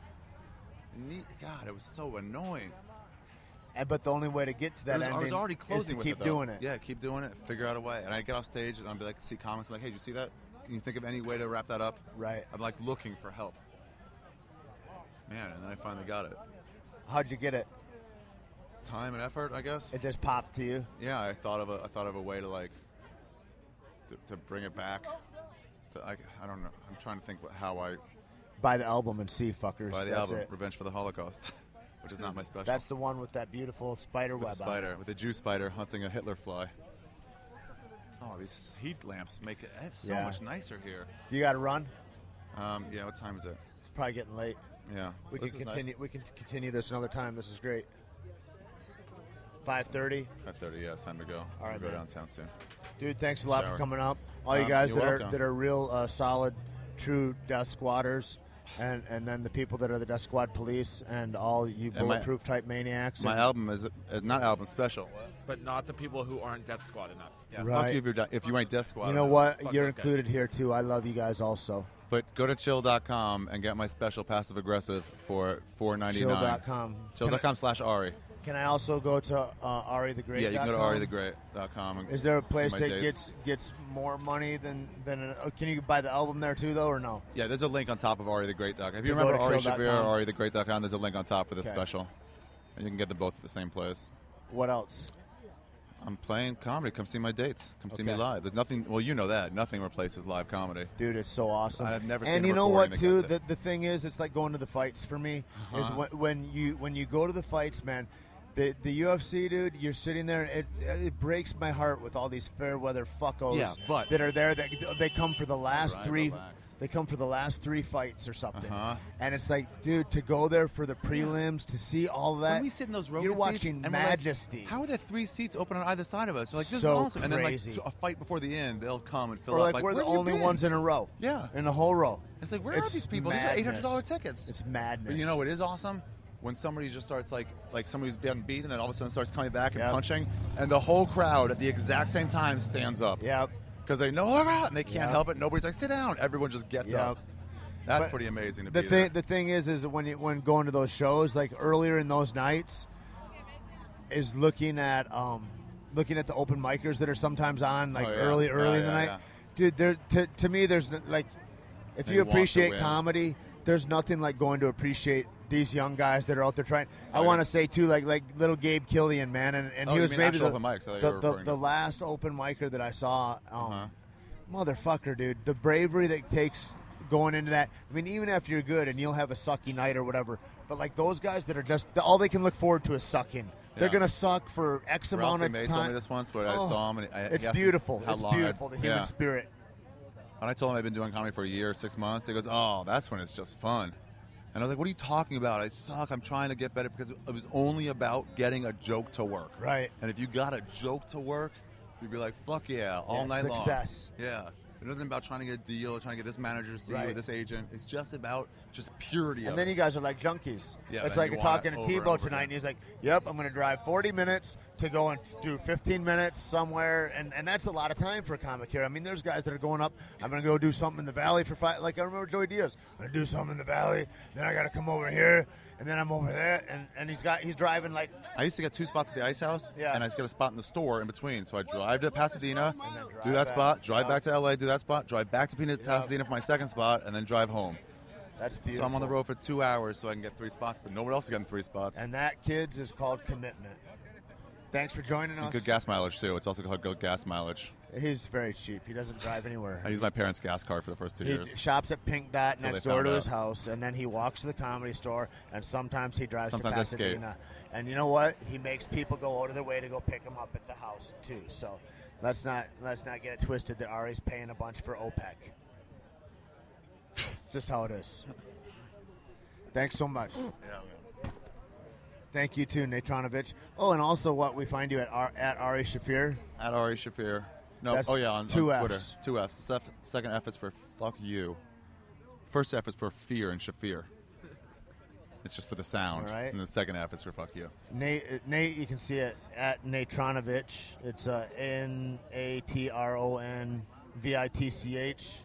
God, it was so annoying. But the only way to get to that ending I was already closing is to with keep doing it. Yeah, keep doing it. Figure out a way. And I get off stage, and I'd be like, see comments. I'm like, hey, did you see that? Can you think of any way to wrap that up? Right. I'm like looking for help. Man, and then I finally got it. How'd you get it? Time and effort, I guess. It just popped to you. Yeah, I thought of a way to like to bring it back. I don't know. I'm trying to think how I buy the album and see fuckers. Buy the That's album, it. Revenge for the Holocaust, which is not my special. That's the one with that beautiful spider web. With a Jew spider hunting a Hitler fly. Oh, these heat lamps make it so much nicer here. You got to run? Yeah. What time is it? It's probably getting late. Yeah. We can continue. Nice. We can continue this another time. This is great. 5:30. 5:30. Yeah, it's time to go. All right, go downtown soon. Dude, thanks a lot for coming up. All you guys that are real solid, true death squatters, and then the people that are the death squad police, and all you bulletproof type maniacs. My album is not album special, but not the people who aren't death squad enough. Yeah, right. Fuck you if you ain't death squad. You know what? You're included here too. I love you guys also. But go to chill.com and get my special passive aggressive for $4.99. Chill.com. Chill.com/Ari. Can I also go to AriTheGreat.com? Yeah, you can go to AriTheGreat.com. Is there a place that gets more money than can you buy the album there too, though, or no? Yeah, there's a link on top of AriTheGreat.com. If you remember Ari Shaffir or AriTheGreat.com, there's a link on top for this special. and you can get them both at the same place. What else? I'm playing comedy. Come see my dates. Come see me Okay. live. There's nothing. Well, you know that nothing replaces live comedy. Dude, it's so awesome. I've never seen and a you know recording what too? that gets it. The thing is, it's like going to the fights for me. Is Uh-huh. when you go to the fights, man. The UFC, dude, you're sitting there. It breaks my heart with all these fair weather fuckos Yeah, but- that are there. That they come for the last Right, three. relax. They come for the last 3 fights or something. Uh-huh. And it's like, dude, to go there for the prelims, to see all that. When we sit in those Rogan you're seats, watching and we're like, majesty. how are there 3 seats open on either side of us? We're like, this So is awesome. And then crazy. like a fight before the end, they'll come and fill or up. like we're where the have you only been? ones in a row. Yeah. In the whole row. It's like, where are these people? Madness. These are $800 tickets. It's madness. But you know what is awesome? When somebody just starts like somebody's been beat and then all of a sudden starts coming back and Yep. punching, and the whole crowd at the exact same time stands up. Yep. Because they know they're out and they can't Yep. help it. Nobody's like, sit down. Everyone just gets Yep. up. That's But pretty amazing to The be thing, there. the thing is when going to those shows, like earlier in those nights, is looking at the open micers that are sometimes on like Oh, yeah. early Yeah, in the yeah, night. yeah. Dude, there to me, there's like, if They you want to appreciate win. comedy, there's nothing like going to appreciate these young guys that are out there trying. I Fighting. want to say too, like little Gabe Killian, man, and Oh, he you was mean maybe actual the, open mics, I thought you were referring the to. last open micer that I saw. Uh-huh. Motherfucker, dude, the bravery that it takes going into that. I mean, even after you're good and you'll have a sucky night or whatever, but like those guys that are just all they can look forward to is sucking. They're Yeah. gonna suck for X amount Ralphie of May time. told me this once, but I Oh, saw him. And it's he asked me beautiful. how It's long beautiful. The human spirit. And I told him I've been doing comedy for a year, 6 months. He goes, oh, that's when it's just fun. And I was like, what are you talking about? I suck. I'm trying to get better because it was only about getting a joke to work. Right. And if you got a joke to work, you'd be like, fuck yeah, all Yeah, night success. long. Yeah. It wasn't about trying to get a deal or trying to get this manager to see you or Right. this agent. It's just about just purity And of then it. you guys are like junkies. Yeah, It's then like you you're want talking it to over and Tebow over tonight, again. and he's like, "Yep, I'm going to drive 40 minutes to go and do 15 minutes somewhere," and that's a lot of time for a comic here. I mean, there's guys that are going up. I'm going to go do something in the valley for 5. Like I remember Joey Diaz. I'm going to do something in the valley. Then I got to come over here, and then I'm over there, and he's driving like. I used to get 2 spots at the Ice House, Yeah. and I used to get a spot in the store in between. So I drive to Pasadena, And then drive do that back. spot, drive Yeah. back to LA, do that spot, drive back to Pasadena for my second spot, and then drive home. That's beautiful. So I'm on the road for 2 hours so I can get 3 spots, but nobody else is getting 3 spots. And that, kids, is called commitment. Thanks for joining us. And good gas mileage, too. It's also called good gas mileage. He's very cheap. He doesn't drive anywhere. I used my parents' gas card for the first 2 He years. shops at Pink Dot Until next they door found to his out. house, and then he walks to the Comedy Store, and sometimes he drives Sometimes to I skate. Pasadena. And you know what? He makes people go out of their way to go pick him up at the house too. So let's not get it twisted that Ari's paying a bunch for OPEC. It's just how it is. Thanks so much. Yeah. Thank you too, Natronovich. Oh, and also what we find you at Ari Shaffir. At Ari Shaffir. No, That's on 2 Twitter. Fs. 2 Fs. The second F is for fuck you. First F is for fear and Shaffir. It's just for the sound. All right. And the second F is for fuck you. Nate, you can see it at Natronovich. It's NATRONVITCH.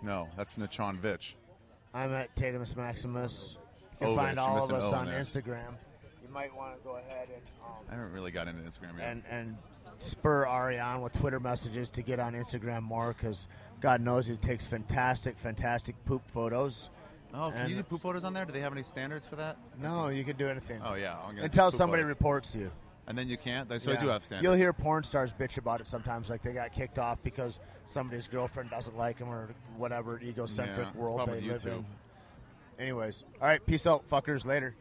No, that's Natron Vitch. I'm at taitimusmaximus. You can Oh, find Rich, you all missed of an us O on in there. Instagram. You might want to go ahead I haven't really got into Instagram yet. and spur Ari on with Twitter messages to get on Instagram more, because God knows he takes fantastic poop photos. Oh, can And- you do poop photos on there? Do they have any standards for that? No, you can do anything. Oh, yeah. I'm gonna Until do poop somebody photos. reports you. And then you can't? So Yeah. I do have standards. You'll hear porn stars bitch about it sometimes, like they got kicked off because somebody's girlfriend doesn't like them or whatever egocentric Yeah, it's world probably they live YouTube. in. Anyways, all right, peace out, fuckers. Later.